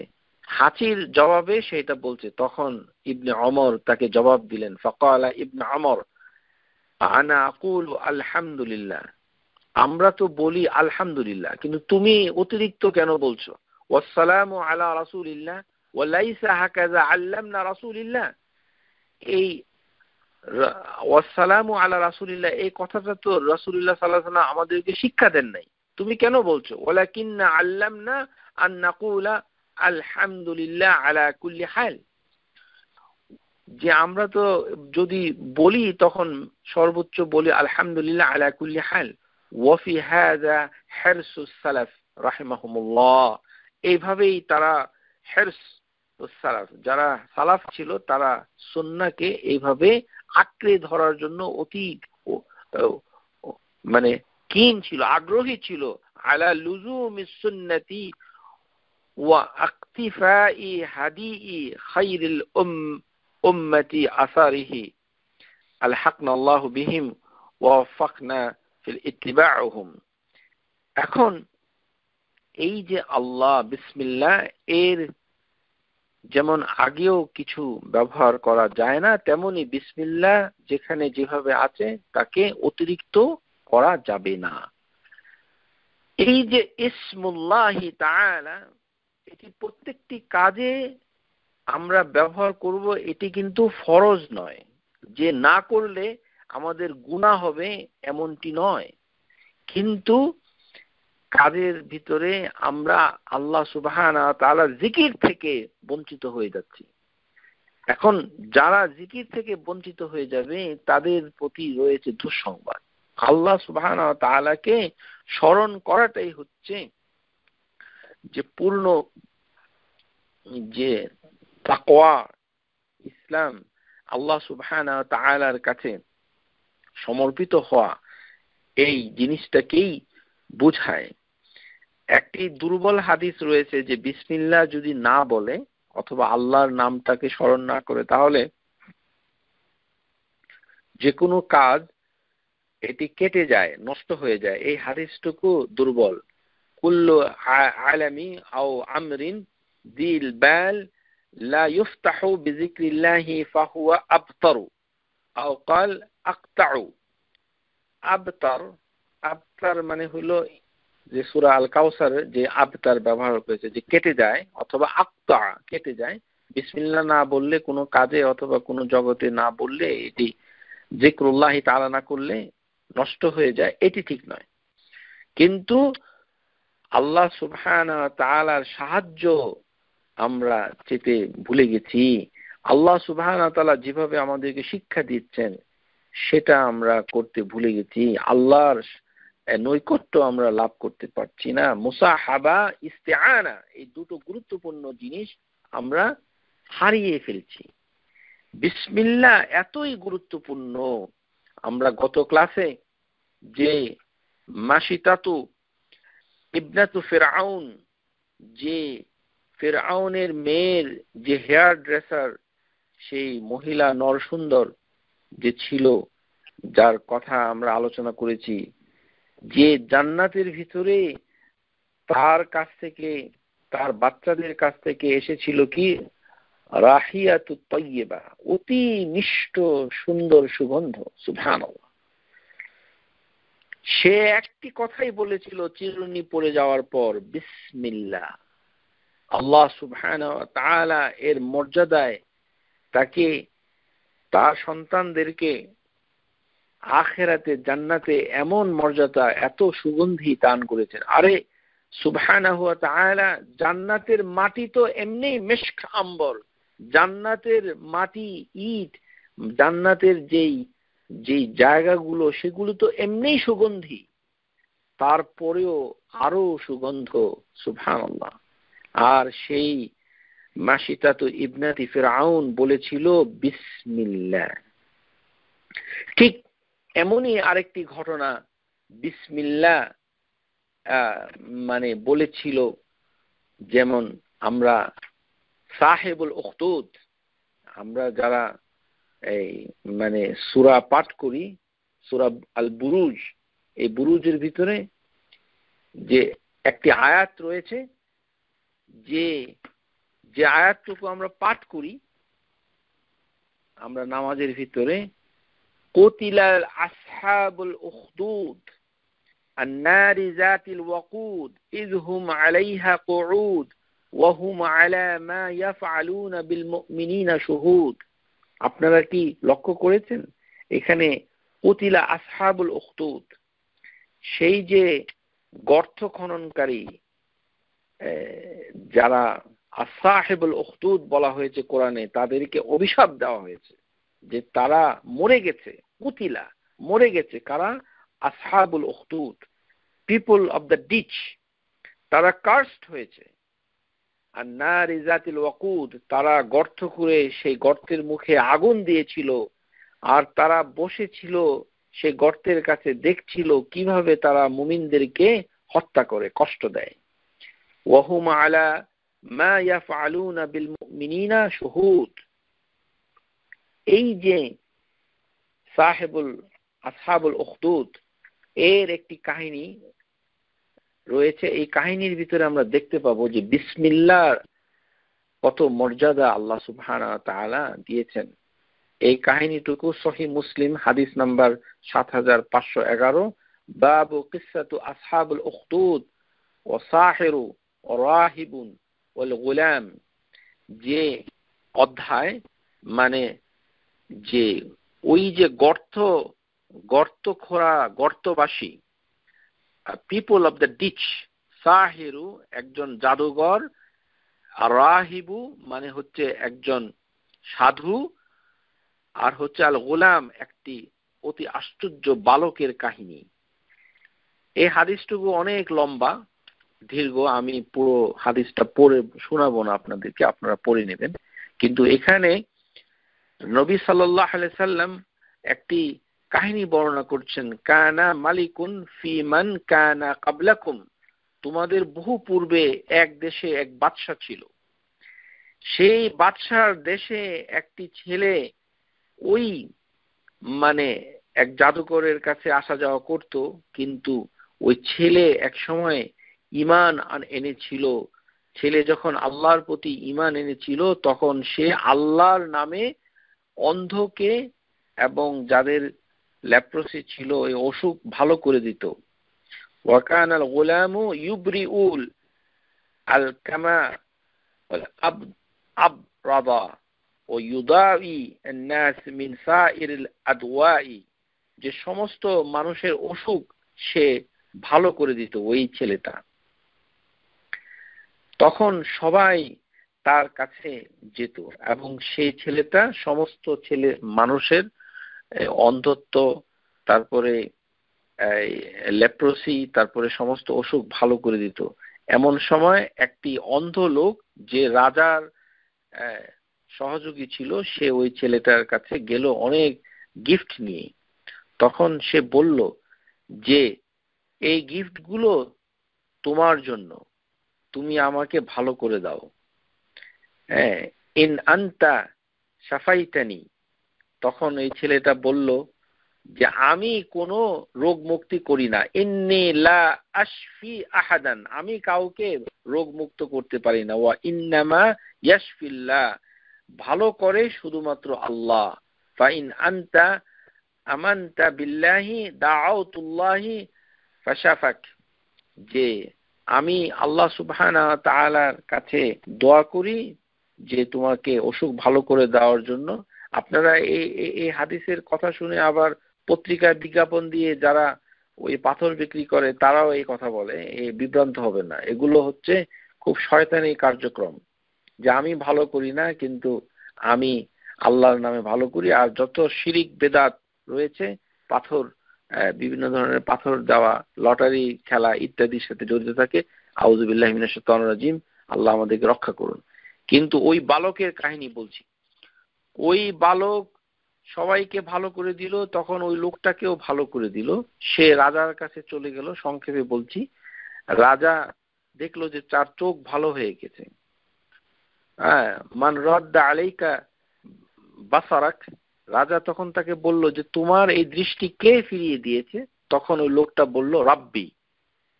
হাঁচির জবাবে সেটা বলছে। তখন ইবনে ওমর তাকে জবাব দিলেন, ফাকালা ইবনে ওমর আনা আকুলু আলহামদুলিল্লাহ, আমরা তো বলি আলহামদুলিল্লাহ, কিন্তু তুমি অতিরিক্ত কেন বলছো? ওয়াসসালামু আলা রাসূলিল্লাহ ওয়া লাইসা হাকাযা আল্লামনা রাসূলিল্লাহ, এই ওয়াসসালামু আলা রাসূলিল্লাহ এই কথাটা তো রাসূলুল্লাহ সাল্লাল্লাহু আলাইহি ওয়াসাল্লাম আমাদেরকে শিক্ষা দেন নাই, তুমি কেন বলছো? ওয়ালাকিন্না আল্লামনা আন নাকুলা আলহামদুলিল্লাহ আলা কুল্লি হাল, যে আমরা তো যদি বলি তখন সর্বোচ্চ বলি আলহামদুলিল্লাহ আলা কুল্লি হাল। ওয়া ফি হাযা হিরসুস সালাফ রাহিমাহুমুল্লাহ, এইভাবেই তারা হিরস সালাফ, যারা সালাফ ছিল তারা সুন্নাহকে এইভাবে আঁকড়ে ধরার জন্য অতি মানে কিন ছিল, আগ্রহী ছিল। আলা লুজুমিস সুন্নতি ওয়া ইকতিফাই হাদিই খায়রিল উম্মতি আসারিহি আলহাকনা আল্লাহু বিহিম ওয়া ওয়াফাকনা ফিল ইত্তিবাউহুম। এখন এই যে আল্লাহ বিসমিল্লাহ এর যেমন আগেও কিছু ব্যবহার করা যায় না, তেমনি বিসমিল্লাহ যেখানে যেভাবে আছে তাকে অতিরিক্ত করা যাবে না। এই যে ইসমুল্লাহি তাআলা, এটি প্রত্যেকটি কাজে আমরা ব্যবহার করব, এটি কিন্তু ফরজ নয়, যে না করলে আমাদের গুনাহ হবে এমনটি নয়, কিন্তু কাজের ভিতরে আমরা আল্লাহ সুবহানাহু ওয়া তাআলার জিকির থেকে বঞ্চিত হয়ে যাচ্ছি। এখন যারা জিকির থেকে বঞ্চিত হয়ে যাবে তাদের প্রতি রয়েছে দুঃসংবাদ। আল্লাহ সুবহানাহু ওয়া তাআলাকে স্মরণ করাটাই হচ্ছে যে পূর্ণ যে তাকওয়া, ইসলাম, আল্লাহ সুবহানাহু ওয়া তাআলার কাছে সমর্পিত হওয়া, এই জিনিসটাকেই বোঝায়। একটি দুর্বল হাদিস রয়েছে যে বিসমিল্লাহ যদি না বলে অথবা আল্লাহর নামটাকে স্মরণ না করে, তাহলে যে কোনো কাজ এটি কেটে যায়, নষ্ট হয়ে যায়। এই হাদিসটুকু দুর্বল। কুল্লু আলামি আও আমরিন দিল বাল লা ইফতাহু বিযিকরিল্লাহি ফাহুয়া আবতারু আও ক্বাল আকতাউ। আবতার মানে হলো যে সূরা আল কাউসারের যে আবতার ব্যবহার করেছে, যে কেটে যায়, অথবা আকতা কেটে যায়। বিসমিল্লাহ না বললে কোনো কাজে অথবা কোনো জগতে না বললে, এটি যিকরুল্লাহি তাআলা না করলে নষ্ট হয়ে যায়, এটি ঠিক নয়। কিন্তু আল্লাহ সুবহানাহু ওয়া তাআলার সাহায্য আমরা চেতে ভুলে গেছি। আল্লাহ সুবহানাহু ওয়া তাআলা যেভাবে আমাদেরকে শিক্ষা দিচ্ছেন সেটা আমরা করতে ভুলে গেছি। আল্লাহর নৈকট্য আমরা লাভ করতে পারছি না। মুসাহাবা, ইস্তিআনা, এই দুটো গুরুত্বপূর্ণ জিনিস আমরা হারিয়ে ফেলছি। বিসমিল্লাহ এতই গুরুত্বপূর্ণ, আমরা গত ক্লাসে যে মাশিতাতু ইবনাতু ফিরআউন, যে ফিরআউনের মেয়ের যে হেয়ার ড্রেসার, সেই মহিলা নরসুন্দর যে ছিল, যার কথা আমরা আলোচনা করেছি, যে জান্নাতের ভিতরে তার কাছ থেকে, তার বাচ্চাদের কাছ থেকে এসেছিল কি রাহিয়াতুত তাইয়্যিবা, অতি মিষ্ট সুন্দর সুগন্ধ। সুবহানাল্লাহ। সে একটি কথাই বলেছিল চিরুনি পড়ে যাওয়ার পর, বিসমিল্লাহ। আল্লাহ সুবহানাহু ওয়া তাআলা এর মর্যাদায় তাকে, তার সন্তানদেরকে আখিরাতে জান্নাতে এমন মর্যাদা, এত সুগন্ধি দান করেছেন। আরে সুবহানাহু ওয়া তাআলা, জান্নাতের মাটি তো এমনি মিশক আম্বর, জান্নাতের মাটি, ইট, জান্নাতের যেই জায়গাগুলো সেগুলো তো এমনি সুগন্ধি, তারপরেও আরো সুগন্ধ, সুবহানাল্লাহ। আর সেই মাশিতাতু ইবনাতি ফিরআউন বলেছিল বিসমিল্লাহ। ঠিক এমনই আরেকটি ঘটনা, বিসমিল্লাহ মানে বলেছিল, যেমন আমরা সাহেবুল উখদুদ, আমরা যারা এই মানে সূরা পাঠ করি, সূরা আল বুরুজ, এই বুরুজের ভিতরে যে একটি আয়াত রয়েছে, যে আয়াতটুকু আমরা পাঠ করি আমরা নামাজের ভিতরে, কুতিলাল আসহাবুল উখদুদ النار ذات الوقود إذ هم عليها قعود وهم على ما يفعلون بالمؤمنين شهود। আপনারা কি লক্ষ্য করেছেন এখানে কুতিলা আসহাবুল উখদুদ, সেই যে গর্ত খননকারী, যারা আসহাবুল উখদুদ বলা হয়েছে কোরআনে, তাদেরকে অভিশাপ দেওয়া হয়েছে যে তারা মরে গেছে। কুতিলা, মরে গেছে কারা? আসহাবুল উখদুদ, পিপল অফ দ্য ডিচ, তারা কার্সড হয়েছে। আর নার জাতিল ওয়াকুদ, তারা গর্ত করে সেই গর্তের মুখে আগুন দিয়েছিল, আর তারা বসেছিল সেই গর্তের কাছে, দেখছিল কিভাবে তারা মুমিনদেরকে হত্যা করে, কষ্ট দেয়। ওয়াহুম আলা মা ইয়াফআলুনা বিল মুমিনিনা শুহুদ। এই যে আসহাবুল উখদুদ, এর একটি কাহিনী রয়েছে। এই কাহিনীর ভিতরে আমরা দেখতে পাবো যে বিসমিল্লাহ কত মর্যাদা আল্লাহ সুবহানাহু ওয়া তাআলা দিয়েছেন। এই কাহিনীটুকু সহিহ মুসলিম হাদিস নাম্বার ৭৫১১, বাবু কিসসাতু আসহাবুল উখদুদ ওয়া সাহিরু ওয়া রাহিবুন ওয়াল গুলাম, যে অধ্যায়, মানে যে ওই যে গর্তখোরা, গর্তবাসী, পিপল অফ দ্য ডিচ, সাহিরু একজন জাদুঘর, আর রাহিবু মানে হচ্ছে একজন সাধু, আর হচ্ছে আল গোলাম একটি অতি আশ্চর্য বালকের কাহিনী। এই হাদিসটুকু অনেক লম্বা দীর্ঘ, আমি পুরো হাদিসটা পড়ে শোনাবো না আপনাদেরকে, আপনারা পড়ে নেবেন। কিন্তু এখানে নবী সাল্লাল্লাহু আলাইহি সাল্লাম একটি কাহিনী বর্ণনা করছেন। কানা মালিকুন ফি মান কানা ক্বাবলাকুম, তোমাদের বহু পূর্বে এক দেশে এক বাদশা ছিল। সেই বাদশার দেশে একটি ছেলে ওই মানে এক জাদুকরের কাছে আসা যাওয়া করত, কিন্তু ওই ছেলে এক সময় ঈমান এনেছিল। ছেলে যখন আল্লাহর প্রতি ঈমান এনেছিল, তখন সে আল্লাহর নামে অন্ধকে এবং যাদের লেপ্রোসি ছিল এই অসুখ ভালো করে দিত। ওয়াকান আল গোলামু ইউবরিউল আল কামা আবরাদা ও ইউদাই আন-নাস মিন সাইরিল আদওয়াই, যে সমস্ত মানুষের অসুখ সে ভালো করে দিত ওই ছেলেটা। তখন সবাই তার কাছে যেত এবং সেই ছেলেটা সমস্ত মানুষের অন্ধত্ব, তারপরে লেপ্রোসি, তারপরে সমস্ত অসুখ ভালো করে দিত। এমন সময় একটি অন্ধ লোক, যে রাজার সহযোগী ছিল, সে ওই ছেলেটার কাছে গেল অনেক গিফট নিয়ে। তখন সে বলল যে এই গিফটগুলো তোমার জন্য, তুমি আমাকে ভালো করে দাও। ইন আনতা শাফাইতানি, তখন এই ছেলেটা বলল যে আমি কোনো রোগ মুক্তি করি না। ইন্নী লা আশফি আহাদান, আমি কাউকে রোগ মুক্ত করতে পারি না। ওয়া ইন্নামা ইয়াশফিল্লাহ, ভালো করে শুধুমাত্র আল্লাহ। ফা ইন আনতা আমানতা বিল্লাহি দাআউতুল্লাহি ফাশাফাক, যে আমি আল্লাহ সুবহানাহু ওয়া তাআলার কাছে দোয়া করি যে তোমাকে অসুখ ভালো করে দেওয়ার জন্য। আপনারা এই হাদিসের কথা শুনে আবার পত্রিকার বিজ্ঞাপন দিয়ে যারা ওই পাথর বিক্রি করে তারাও এই কথা বলে, এই বিভ্রান্ত হবে না। এগুলো হচ্ছে খুব শয়তানি কার্যক্রম, যে আমি ভালো করি না কিন্তু আমি আল্লাহর নামে ভালো করি। আর যত শিরিক বেদাত রয়েছে, পাথর, বিভিন্ন ধরনের পাথর দেওয়া, লটারি খেলা ইত্যাদির সাথে জড়িত থাকে। আউযুবিল্লাহি মিনাশ শাইতানির রাজিম, আল্লাহ আমাদেরকে রক্ষা করুন। কিন্তু ওই বালকের কাহিনী বলছি, ওই বালক সবাইকে ভালো করে দিল, তখন ওই লোকটাকেও ভালো করে দিল। সে রাজার কাছে চলে গেল, সংক্ষেপে বলছি। রাজা দেখলো যে তার চোখ ভালো হয়ে গেছে। মান রাদ্দা আলাইকা বাসারাক, রাজা তখন তাকে বলল যে তোমার এই দৃষ্টি কে ফিরিয়ে দিয়েছে? তখন ওই লোকটা বলল রাব্বি,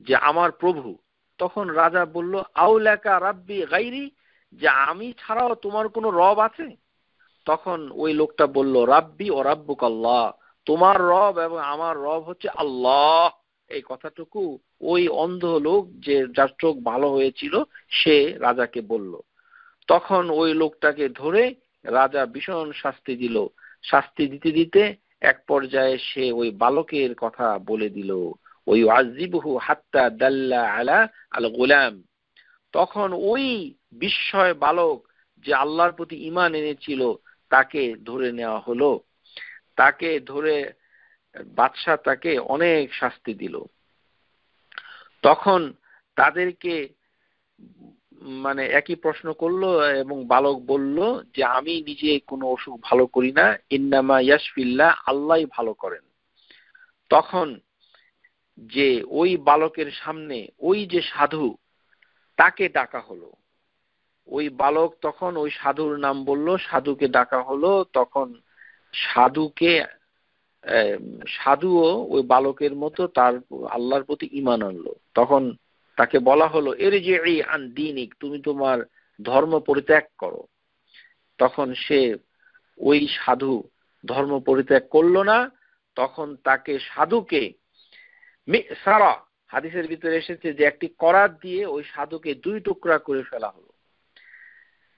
যে আমার প্রভু। তখন রাজা বলল আউলাকা রাব্বি গাইরি, যে আমি ছাড়াও তোমার কোনো রব আছে? তখন ওই লোকটা বলল রাব্বি ও রাব্বুক আল্লাহ, তোমার রব এবং আমার রব হচ্ছে আল্লাহ। এই কথাটুকু ওই অন্ধ লোক, যে যার চোখ ভালো হয়েছিল, সে রাজাকে বলল। তখন ওই লোকটাকে ধরে রাজা ভীষণ শাস্তি দিল। শাস্তি দিতে দিতে এক পর্যায়ে সে ওই বালকের কথা বলে দিল, ওই আজিবহু হাত্তা দাল্লা আলা আল গোলাম। তখন ওই বিস্ময় বালক, যে আল্লাহর প্রতি ঈমান এনেছিল, তাকে ধরে নেওয়া হলো। তাকে ধরে বাদশা তাকে অনেক শাস্তি দিল। তখন তাদেরকে মানে একই প্রশ্ন করলো, এবং বালক বলল যে আমি নিজে কোনো অসুখ ভালো করি না, ইন্নামা ইয়াশফিল্লাহ, আল্লাহই ভালো করেন। তখন যে ওই বালকের সামনে ওই যে সাধু, তাকে ডাকা হলো। ওই বালক তখন ওই সাধুর নাম বলল, সাধুকে ডাকা হলো। তখন সাধুও ওই বালকের মতো তার আল্লাহর প্রতি ঈমান আনলো। তখন তাকে বলা হলো ইরজিই আন দীনিক, তুমি তোমার ধর্ম পরিত্যাগ করো। তখন সে ওই সাধু ধর্ম পরিত্যাগ করলো না। তখন তাকে সাধুকে মিসারা, হাদিসের ভিতরে এসেছে যে একটি করাত দিয়ে ওই সাধুকে 2 টুকরা করে ফেলা হলো।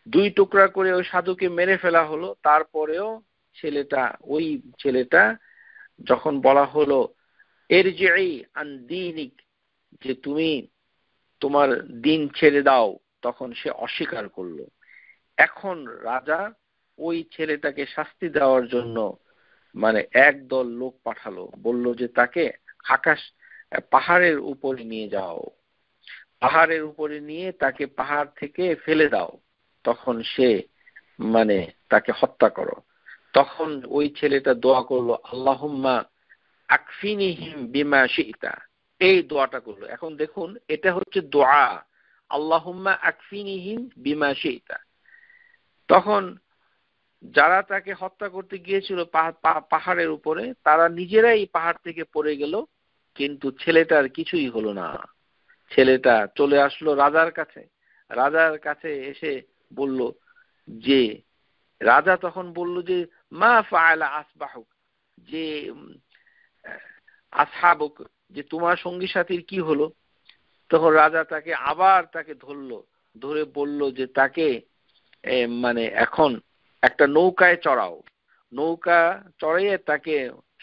2 টুকরা করে ওই সাধুকে মেরে ফেলা হলো। তারপরেও ওই ছেলেটা যখন বলা হলো ইরজিই আন দীনিক, যে তুমি তোমার দিন ছেড়ে দাও, তখন সে অস্বীকার করলো। এখন রাজা ওই ছেলেটাকে শাস্তি দেওয়ার জন্য মানে একদল লোক পাঠালো, বলল যে তাকে পাহাড়ের উপরে নিয়ে যাও, পাহাড়ের উপরে নিয়ে তাকে পাহাড় থেকে ফেলে দাও, তখন সে মানে তাকে হত্যা করো। তখন ওই ছেলেটা দোয়া করলো আল্লাহুম্মা আকফিনিহিম বিমা শি'তা, এই দোয়াটা করলো। এখন দেখুন, এটা হচ্ছে দোয়া, আল্লাহুম্মা আকফিনিহিম বিমা শি'তা। তখন যারা তাকে হত্যা করতে গিয়েছিল পাহাড়ের উপরে, তারা নিজেরাই পাহাড় থেকে পড়ে গেল, কিন্তু ছেলেটার কিছুই হলো না। ছেলেটা চলে আসলো রাজার কাছে। রাজার কাছে এসে বলল যে, রাজা তখন বলল যে মা ফাআলা আসবাহুক, যে আসহাবুক, যে তোমার সঙ্গী সাথীর কি হলো? তখন রাজা তাকে ধরলো, ধরে বলল যে তাকে মানে এখন একটা নৌকায় চড়াও, নৌকা চড়িয়ে তাকে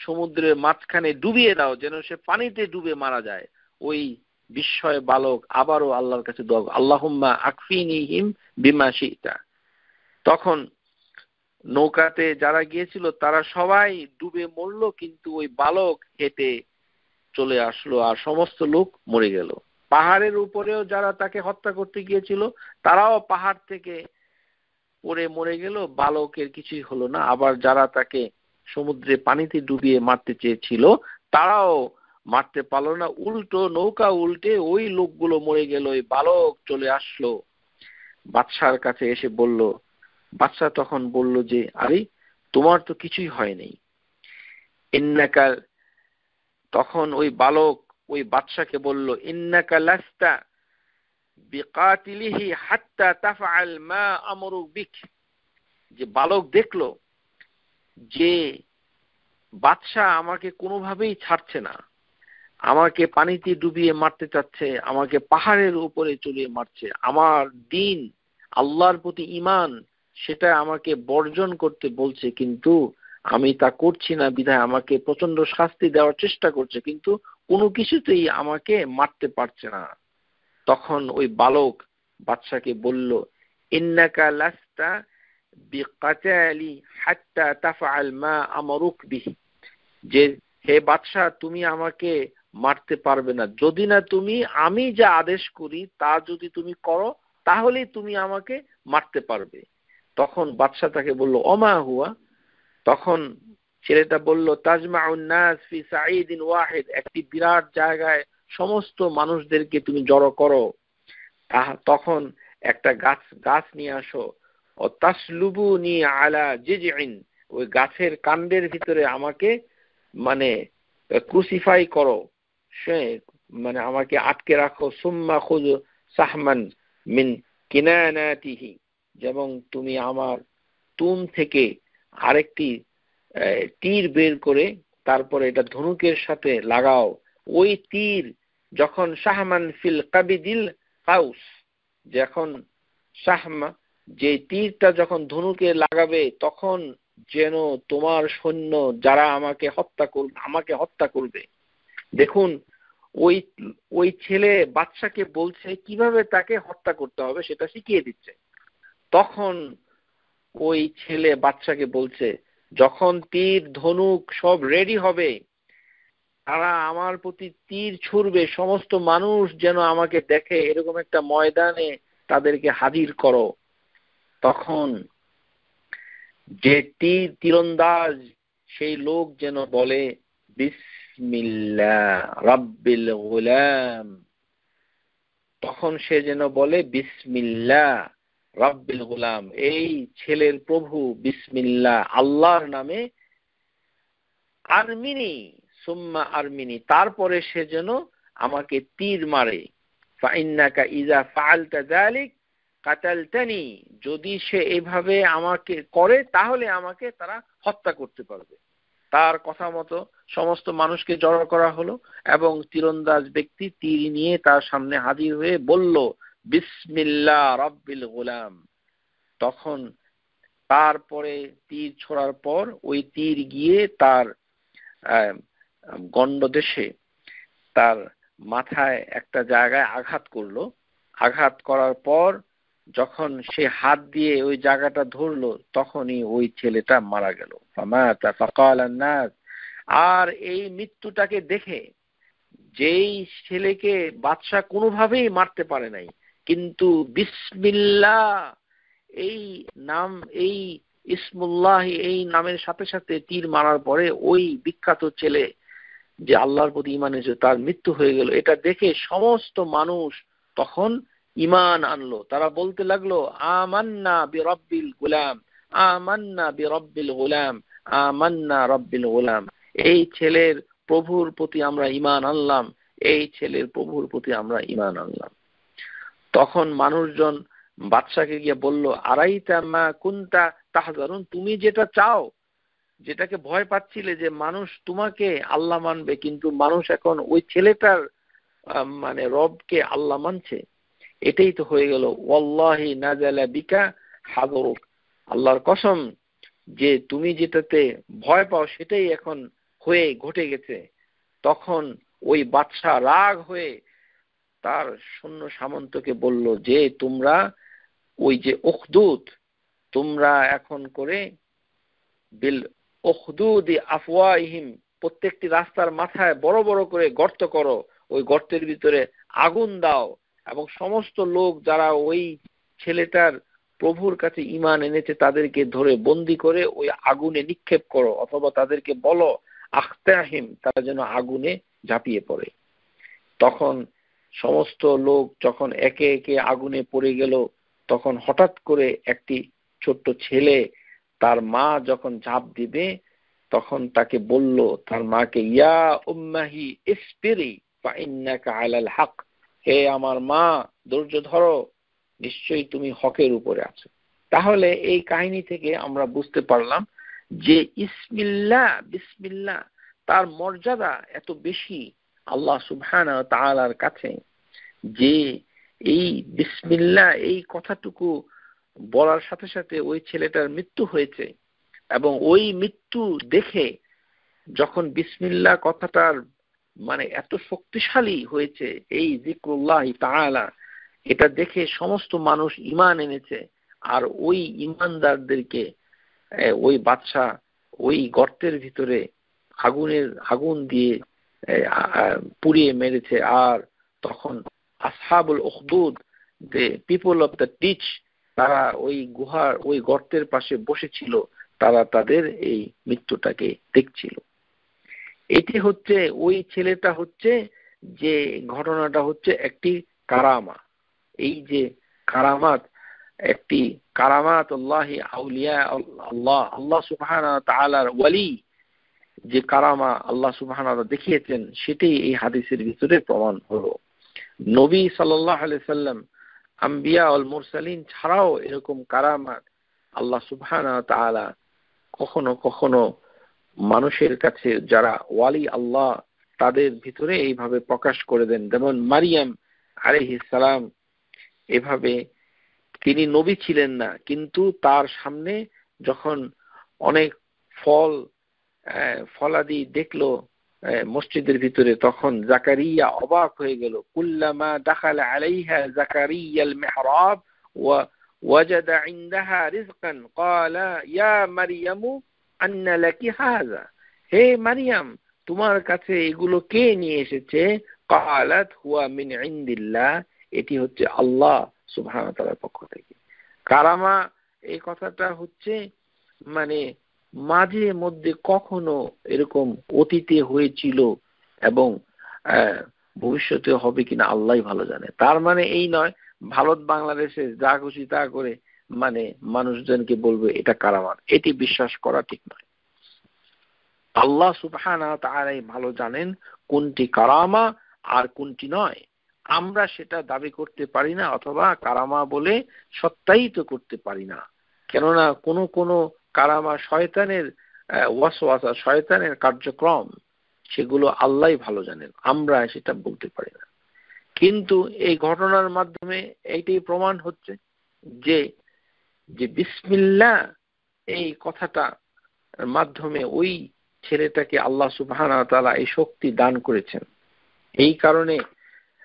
সমুদ্রের মাঝখানে ডুবিয়ে দাও, যেন সে পানিতে ডুবে মারা যায়। ওই বিস্ময় বালক আবারও আল্লাহর কাছে দোয়া, আল্লাহুম্মা আকফিনিহিম বিমা শি'তা। তখন নৌকাতে যারা গিয়েছিল তারা সবাই ডুবে মরল, কিন্তু ওই বালক হেঁটে চলে আসলো আর সমস্ত লোক মরে গেল। পাহাড়ের উপরেও যারা তাকে হত্যা করতে গিয়েছিল তারাও পাহাড় থেকে পড়ে মরে গেল, বালকের কিছুই হলো না। আবার যারা তাকে সমুদ্রে পানিতে ডুবিয়ে মারতে চেয়েছিল তারাও মারতে পারলো না, উল্টো নৌকা উল্টে ওই লোকগুলো মরে গেল। ওই বালক চলে আসলো বাদশার কাছে, এসে বলল, বাদশা তখন বলল যে আরে তোমার তো কিছুই হয়নি। ইন্নাকা, তখন ওই বালক ওই বাদশাকে বলল ইন্নাকা লাস্তা বিকাতিলিহি হাত্তা তাফআল মা আমরু বিক। যে বালক দেখলো যে বাদশা আমাকে কোনোভাবেই ছাড়ছে না, আমাকে পানিতে ডুবিয়ে মারতে চাচ্ছে, আমাকে পাহাড়ের উপরে চড়িয়ে মারছে। আমার দিন, আল্লাহর প্রতি ঈমান, সেটা আমাকে বর্জন করতে বলছে, কিন্তু আমি তা করছি না বিধায় আমাকে প্রচন্ড শাস্তি দেওয়ার চেষ্টা করছে, কিন্তু কোনো কিছুতেই আমাকে মারতে পারছে না। তখন ওই বালক বাদশাকে বলল, ইন্নাকা লাস্তা বিকাতালি হাত্তা তাফআল মা আমারুক বিহি, যে হে বাদশা, তুমি আমাকে মারতে পারবে না যদি না তুমি আমি যা আদেশ করি তা যদি তুমি করো, তাহলেই তুমি আমাকে মারতে পারবে। তখন বাদশা তাকে বলল, ওমা হুয়া। তখন ছেলেটা বলল, তাজমাউন নাস ফি সাঈদিন ওয়াহিদ, একটি বিরাট জায়গায় সমস্ত মানুষদেরকে তুমি জড়ো করো। তখন একটা গাছ নিয়ে আসো, ও তাসলুবুনি আলা জিজইন, ওই গাছের কাণ্ডের ভিতরে আমাকে মানে ক্রুসিফাই করো, সে মানে আমাকে আটকে রাখো। সুম্মা খুযু সাহমান মিন কিনানাতিহি, যেমন তুমি আমার তুম থেকে আরেকটি তীর বের করে তারপরে এটা ধনুকের সাথে লাগাও। ওই তীর যখন শাহমান ফিল কাবিদিল কাউস, যখন শাহমা যে তীরটা যখন ধনুকে লাগাবে তখন যেন তোমার সৈন্য যারা আমাকে হত্যা করবে। দেখুন ওই ওই ছেলে বাদশাকে বলছে কিভাবে তাকে হত্যা করতে হবে সেটা শিখিয়ে দিচ্ছে। তখন ওই ছেলে বাদশাকে বলছে, যখন তীর ধনুক সব রেডি হবে, তারা আমার প্রতি তীর ছুড়বে, সমস্ত মানুষ যেন আমাকে দেখে, এরকম একটা ময়দানে তাদেরকে হাজির করো। তখন যে তীরন্দাজ সেই লোক যেন বলে, বিসমিল্লাহ রাব্বিল গুলাম। তখন সে যেন বলে, বিসমিল্লাহ রাব্বিল গুলাম, এই ছেলের প্রভু বিসমিল্লাহ, আল্লাহর নামে, আরমিনি সুম্মা আরমিনি, তারপরে সে যেন আমাকে তীর মারে। ফাইন্নাকা ইজা ফাআলতা যালিক কাতালতানি, যদি সে এভাবে আমাকে করে তাহলে আমাকে তারা হত্যা করতে পারবে। তার কথা মতো সমস্ত মানুষকে জড়ো করা হলো এবং তীরন্দাজ ব্যক্তি তীর নিয়ে তার সামনে হাজির হয়ে বলল, বিসমিল্লাহ রাব্বিল গুলাম। তখন তারপরে তীর ছোড়ার পর ওই তীর গিয়ে তার গণ্ডদেশে তার মাথায় একটা জায়গায় আঘাত করলো। আঘাত করার পর যখন সে হাত দিয়ে ওই জায়গাটা ধরলো তখনই ওই ছেলেটা মারা গেল। আর এই মৃত্যুটাকে দেখে যেই ছেলেকে বাদশা কোনোভাবেই মারতে পারে নাই, কিন্তু বিসমিল্লাহ এই নাম, এই ইসমুল্লাহ এই নামের সাথে সাথে তীর মারার পরে ওই বিখ্যাত ছেলে যে আল্লাহর প্রতি ঈমান এনেছে তার মৃত্যু হয়ে গেল। এটা দেখে সমস্ত মানুষ তখন ঈমান আনলো। তারা বলতে লাগলো, আমান্না বিরাব্বিল গুলাম, আমান্না বিরাব্বিল গুলাম, আমান্না রাব্বিল গুলাম, এই ছেলের প্রভুর প্রতি আমরা ঈমান আনলাম, এই ছেলের প্রভুর প্রতি আমরা ঈমান আনলাম। তখন মানুষজন বাদশাকে গিয়ে বলল, আরাইতা মা কুনতা তাহজারুন, তুমি যেটা চাও, যেটাকে ভয় পাচ্ছিলে যে মানুষ তোমাকে আল্লাহ মানবে, কিন্তু মানুষ এখন ওই ছেলেটার মানে রবকে আল্লাহ মানছে, এটাই তো হয়ে গেল। ওয়াল্লাহি নাযালা বিকা হাযরুক, আল্লাহর কসম যে তুমি যেটাতে ভয় পাও সেটাই এখন হয়ে ঘটে গেছে। তখন ওই বাদশা রাগ হয়ে তার সৈন্য সামন্তকে বলল যে তোমরা ওই যে উখদুদ, তোমরা এখন করে বিল উখদুদি আফওয়াহিম, প্রত্যেকটি রাস্তার মাথায় বড় বড় করে গর্ত করো, ওই গর্তের ভিতরে আগুন দাও এবং সমস্ত লোক যারা ওই ছেলেটার প্রভুর কাছে ঈমান এনেছে তাদেরকে ধরে বন্দি করে ওই আগুনে নিক্ষেপ করো, অথবা তাদেরকে বলো আখতাহিম, তারা যেন আগুনে ঝাঁপিয়ে পড়ে। তখন সমস্ত লোক যখন একে একে আগুনে পড়ে গেল, তখন হঠাৎ করে একটি ছোট্ট ছেলে তার মা যখন ঝাঁপ দিবে তখন তাকে বলল, তার মাকে, ইয়া উম্মাহি ইসবিরি ফাইন্নাকা আলাল হক, হে আমার মা ধৈর্য ধরো, নিশ্চয়ই তুমি হকের উপরে আছো। তাহলে এই কাহিনী থেকে আমরা বুঝতে পারলাম যে ইসমিল্লাহ বিসমিল্লাহ তার মর্যাদা এত বেশি আল্লাহ সুবহানাহু ওয়া তাআলার কাছে, যে এই বিসমিল্লাহ এই কথাটুকু বলার সাথে সাথে ওই ছেলেটার মৃত্যু হয়েছে। এবং ওই মৃত্যু দেখে যখন বিসমিল্লাহ কথাটার মানে এত শক্তিশালী হয়েছে, এই যিকরুল্লাহ তাআলা, এটা দেখে সমস্ত মানুষ ঈমান এনেছে। আর ওই ঈমানদারদেরকে ওই বাদশা ওই গর্তের ভিতরে আগুন দিয়ে পুড়িয়ে মেরেছে। আর তখন আসহাবুল উখদুদ, the people of the ditch, তারা ওই গুহার ওই গর্তের পাশে বসেছিল, তারা তাদের এই মৃত্যুটাকে দেখছিল। এটি হচ্ছে ওই ছেলেটা হচ্ছে যে ঘটনাটা হচ্ছে একটি কারামা। এই যে কারামাত, একটি কারামাত আল্লাহি আউলিয়া আল্লাহ, আল্লাহ সুবহানাহু ওয়া তাআলার ওয়ালি যে কারামা আল্লাহ সুবহানাহু ওয়া তাআলা দেখিয়েছেন, সেটাই এই হাদিসের ভিতরে প্রমাণ হলো। নবী সাল্লাল্লাহু আলাইহি সাল্লাম, আম্বিয়া ওয়াল মুরসালিন ছাড়াও এরকম কারামাত আল্লাহ সুবহানাহু ওয়া তাআলা কখনো কখনো মানুষের কাছে যারা ওয়ালি আল্লাহ তাদের ভিতরে এইভাবে প্রকাশ করে দেন। যেমন মারিয়াম আলাইহিস সালাম, এভাবে তিনি নবী ছিলেন না, কিন্তু তার সামনে যখন অনেক ফলাদি দেখলো মসজিদের ভিতরে, তখন জাকারিয়া অবাক হয়ে গেল। কুল্লামা দাখালা আলাইহা জাকারিয়াল মিহরাব ওয়া ওয়াজাদা ইনদাহা রিজকান ক্বালা ইয়া মারইয়ামু আন্না লাকি হাযা, হে মারিয়াম, তোমার কাছে এগুলো কে নিয়ে এসেছে? ক্বালাত হুয়া মিন ইনদিল্লাহ, এটি হচ্ছে আল্লাহ সুবহানাহু ওয়া তাআলার পক্ষ থেকে। কারামা এই কথাটা হচ্ছে মানে মাঝে মধ্যে কখনো এরকম অতীতে হয়েছিল এবং ভবিষ্যতে হবে কিনা আল্লাহই ভালো জানে। তার মানে এই নয় ভারত বাংলাদেশে যা খুশি তা করে মানে মানুষজনকে বলবে এটা কারামাত, এটি বিশ্বাস করা ঠিক নয়। আল্লাহ সুবহানাহু ওয়া তাআলা ভালো জানেন কোনটি কারামা আর কোনটি নয়। আমরা সেটা দাবি করতে পারি না, অথবা কারামা বলে সত্যায়িত করতে পারি না। কেননা কোন কোন কারামা শয়তানের ওয়াসওয়াসা, শয়তানের কার্যক্রম, সেগুলো আল্লাহই ভালো জানেন, আমরা সেটা বলতে পারি না। কিন্তু এই ঘটনার মাধ্যমে এইটাই প্রমাণ হচ্ছে যে যে বিসমিল্লাহ এই কথাটা মাধ্যমে ওই ছেলেটাকে আল্লাহ সুবহানাহু ওয়া তাআলা এই শক্তি দান করেছেন। এই কারণে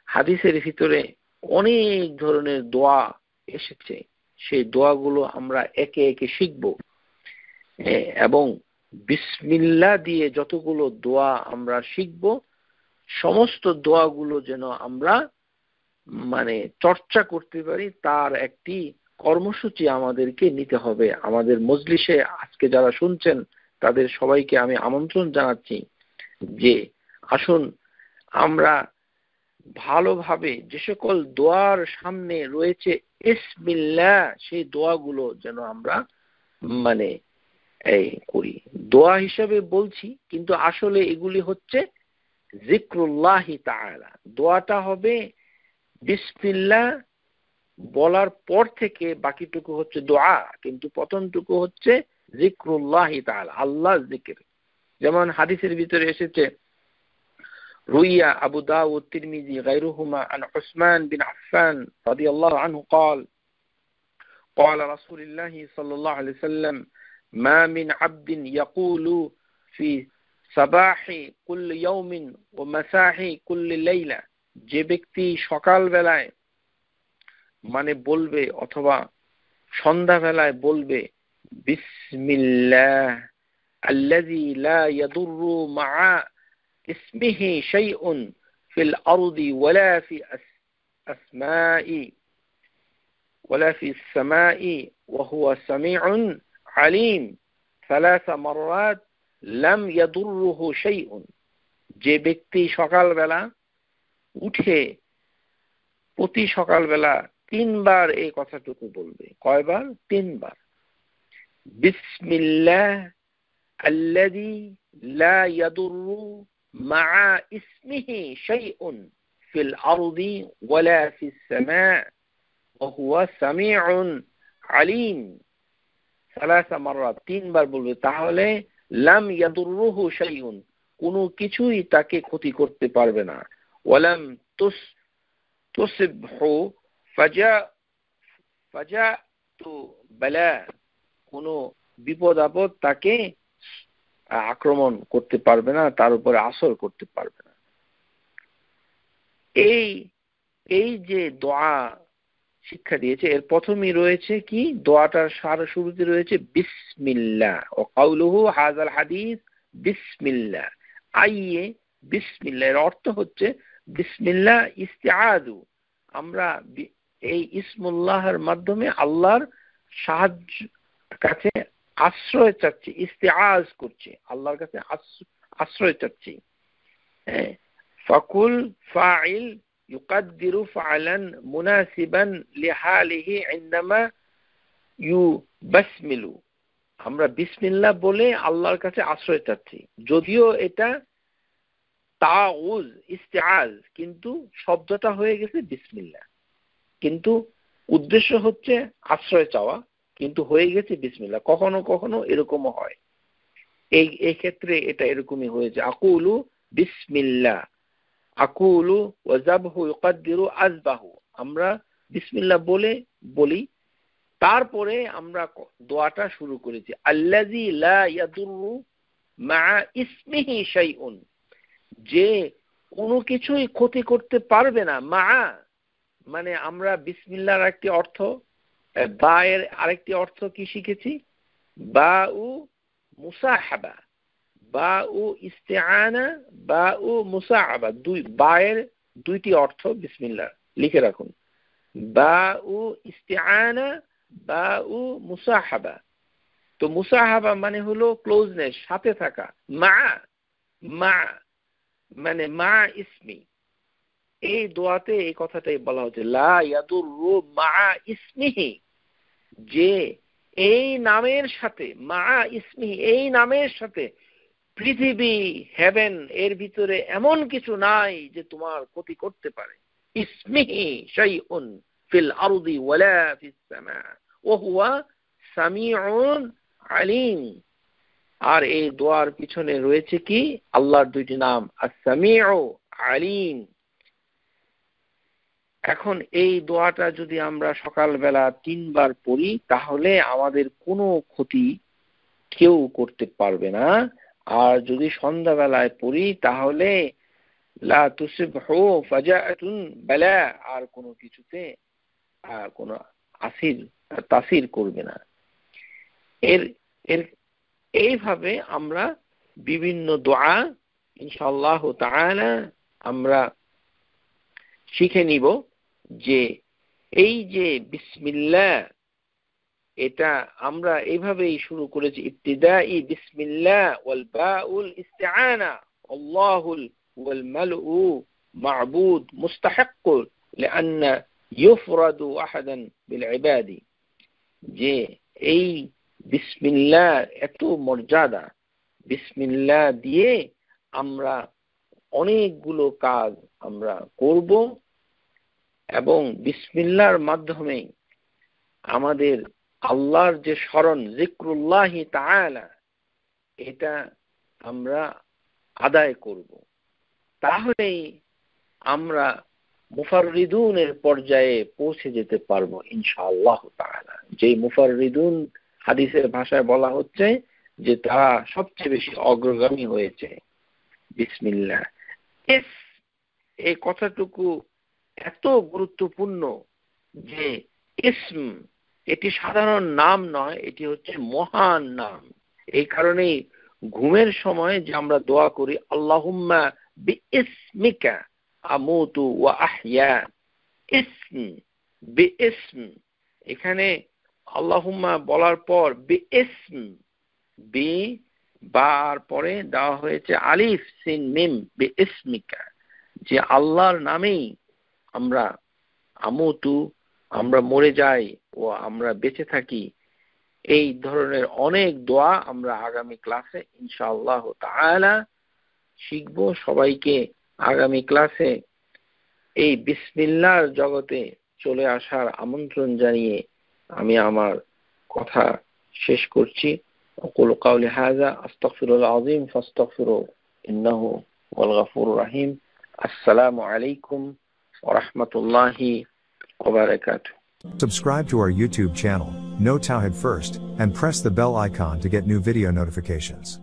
হাদিসের ভিতরে অনেক ধরনের দোয়া এসেছে, সেই দোয়াগুলো আমরা একে একে শিখব। এবং বিসমিল্লাহ দিয়ে যতগুলো দোয়া আমরা শিখব, সমস্ত দোয়াগুলো যেন আমরা মানে চর্চা করতে পারি, তার একটি কর্মসূচি আমাদেরকে নিতে হবে। আমাদের মজলিসে আজকে যারা শুনছেন তাদের সবাইকে আমি আমন্ত্রণ জানাচ্ছি যে আসুন আমরা ভালোভাবে যে সকল দোয়ার সামনে রয়েছে ইসমিল্লাহ, সেই দোয়াগুলো যেন আমরা মানে এই করি। দোয়া হিসাবে বলছি, কিন্তু আসলে এগুলি হচ্ছে যিকরুল্লাহি তাআলা। দোয়াটা হবে বিসমিল্লাহ বলার পর থেকে বাকিটুকু হচ্ছে দোয়া, কিন্তু প্রথমটুকু হচ্ছে যিকরুল্লাহি তাআলা, আল্লাহর জিকির। যেমন হাদিসের ভিতরে এসেছে, রুইয়া আবু দাউদ, তিরমিজি, গায়রুহুমা আন উসমান বিন আফফান রাদিয়াল্লাহু আনহু قال قال رسول الله صلى الله عليه وسلم ما من عبد يقول في صباح كل يوم ومساء كل ليلة, যে ব্যক্তি সকাল বেলায় মানে বলবে অথবা সন্ধ্যা বেলায় বলবে বিসমিল্লাহ আল্লাযী লা ইয়াদুররু মা'a ইসমিহি শাইউন ফিল আরদি ওয়ালা ফি আসমাই ওয়ালা ফি সামাই ওয়া হুয়া সামিউন আলিম ثلاث مرات লাম ইয়াদুররুহু শাইউন, যে ব্যক্তি সকালবেলা উঠে প্রতি সকালবেলা 3 বার এই কথাটুকু বলবে। কয়বার? 3 বার। বিসমিল্লাহ আল্লাযী লা ইয়াদুররু মা'a ইসমিহি শাইউন ফিল আরদি ওয়ালা ফিস সামা ওয়া হুয়া সামিউন আলিম। 3 মাররাত, 3 বার বলবে, তাহলে লাম ইয়াদুররুহু শাইউন, কোনো কিছুই তাকে ক্ষতি করতে পারবে না। ওয়ালাম তুসিবহু ফাজাতু বালা, কোনো বিপদ আপদ তাকে আক্রমণ করতে পারবে না, তার উপরে আসর করতে পারবে না। এই যে দোয়া শিক্ষা দিয়েছে, এর প্রথমেই রয়েছে কি, দোয়াটার শুরুতে রয়েছে বিসমিল্লাহ, ও কাউলুহু হাযাল হাদিস বিসমিল্লাহ, আইয়ে বিসমিল্লাহ। এর অর্থ হচ্ছে বিসমিল্লাহ ইস্তিআযু, আমরা এই ইসমুল্লাহর মাধ্যমে আল্লাহর সাহায্য কাছে আশ্রয় চাচ্ছি, ইস্তিআজ করছি, আল্লাহর কাছে আশ্রয় চাচ্ছি। ফাকুল ফাইল ইউকাদ্দিরু ফা'লান মুনাসিবান লিহালিহি ইনদামা ইউবাসমিলু, আমরা বিসমিল্লাহ বলে আল্লাহর কাছে আশ্রয় চাচ্ছি। যদিও এটা তাউজ ইস্তিআজ, কিন্তু শব্দটা হয়ে গেছে বিসমিল্লাহ, কিন্তু উদ্দেশ্য হচ্ছে আশ্রয় চাওয়া, কিন্তু হয়ে গেছে বিসমিল্লাহ। কখনো কখনো এরকমও হয়, এই ক্ষেত্রে এটা এরকমই হয়েছে। আকুলু বিসমিল্লাহ, আকুলু ওয়া যাবহু ইউকাদ্দিরু আযবাহু, আমরা বিসমিল্লাহ বলি, তারপরে আমরা দোয়াটা শুরু করেছি। আল্লাযী লা ইয়াদুররু মা ইসমিহি শাইউন, যে কোনো কিছুই ক্ষতি করতে পারবে না। মা মানে আমরা বিসমিল্লাহর একটি অর্থ, বা এর আরেকটি অর্থ কি শিখেছি, বা উ মুসাহাবা, বা উ ইস্তিআনা, বা উ মুসাহাবা, বায়ের দুইটি অর্থ বিসমিল্লাহ, লিখে রাখুন। বা উ ইস্তিআনা, বা উ মুসাহাবা। তো মুসাহাবা মানে হলো ক্লোজনেস, সাথে থাকা। মা মানে মা ইসমি, এই দোয়াতে এই কথাটাই বলা হচ্ছে, লা ইয়াদুররু মা ইসমিহি, যে এই নামের সাথে, মা ইসমিহি এই নামের সাথে, পৃথিবী হেভেন এর ভিতরে এমন কিছু নাই যে তোমার ক্ষতি করতে পারে। ইসমিহি শাইউন ফিল আরদি ওয়ালা ফিস সামা ওয়া হুয়া সামিউন আলিম। আর এই দোয়ার পিছনে রয়েছে কি, আল্লাহর দুইটি নাম, আস-সামিউ, আলিম। এখন এই দোয়াটা যদি আমরা সকালবেলা 3 বার পড়ি, তাহলে আমাদের কোনো ক্ষতি কেউ করতে পারবে না। আর যদি সন্ধ্যাবেলায় পড়ি, তাহলে লা তুসিবহু ফাজাআতুন বালা, আর কোনো কিছুতে কোনো তাসির করবে না। এইভাবে আমরা বিভিন্ন দোয়া ইনশাআল্লাহ তাআলা আমরা শিখে নিব, যে এই যে বিসমিল্লাহ, এটা আমরা এইভাবেই শুরু করেছি। ইবতিদাই বিসমিল্লাহ ওয়াল বাউল ইস্তিআনা, আল্লাহুল ওয়াল মালউ মা'বুদ মুস্তাহিক লিআন্না ইউফরাদু আহাদান বিল ইবাদি, যে এই বিসমিল্লাহ এত মর্যাদা, বিসমিল্লাহ দিয়ে আমরা অনেকগুলো কাজ আমরা করব, এবং বিসমিল্লাহর মাধ্যমে আমাদের আল্লাহর যে স্মরণ, যিকরুল্লাহি তাআলা, এটা আমরা আদায় করব। তাহলেই আমরা মুফাররিদুনের পর্যায়ে পৌঁছে যেতে পারবো ইনশাআল্লাহ তাআলা। যে মুফাররিদুন হাদিসের ভাষায় বলা হচ্ছে যে তারা সবচেয়ে বেশি অগ্রগামী হয়েছে। বিসমিল্লাহ, এই কথাটুকু এত গুরুত্বপূর্ণ যে ইসম এটি সাধারণ নাম নয়, এটি হচ্ছে মহান নাম। এই কারণেই ঘুমের সময় যে আমরা দোয়া করি, আল্লাহুম্মা বিইসমিকা আমুতু ওয়া আহইয়া, ইসম বিইসম, এখানে আল্লাহুম্মা বলার পর বিইসম, বি বার পরে দেওয়া হয়েছে আলিফ সিন মিম, বিইসমিকা, যে আল্লাহর নামেই আমরা আমুতু, আমরা মরে যাই, ও আমরা বেঁচে থাকি। এই ধরনের অনেক দোয়া আমরা আগামী ক্লাসে ইনশাআল্লাহ তাআলা শিখব। সবাইকে আগামী ক্লাসে এই বিসমিল্লাহর জগতে চলে আসার আমন্ত্রণ জানিয়ে আমি আমার কথা শেষ করছি। আকুলু কাওলি হাযা আস্তাগফিরুল আযীম ফাস্তাগফিরু ইন্নাহু ওয়াল গফুরুর রহিম। আসসালামু আলাইকুম ওয়া রাহমাতুল্লাহি wa barakatuh. Subscribe to our YouTube channel, Know Towhid first, and press the bell icon to get new video notifications.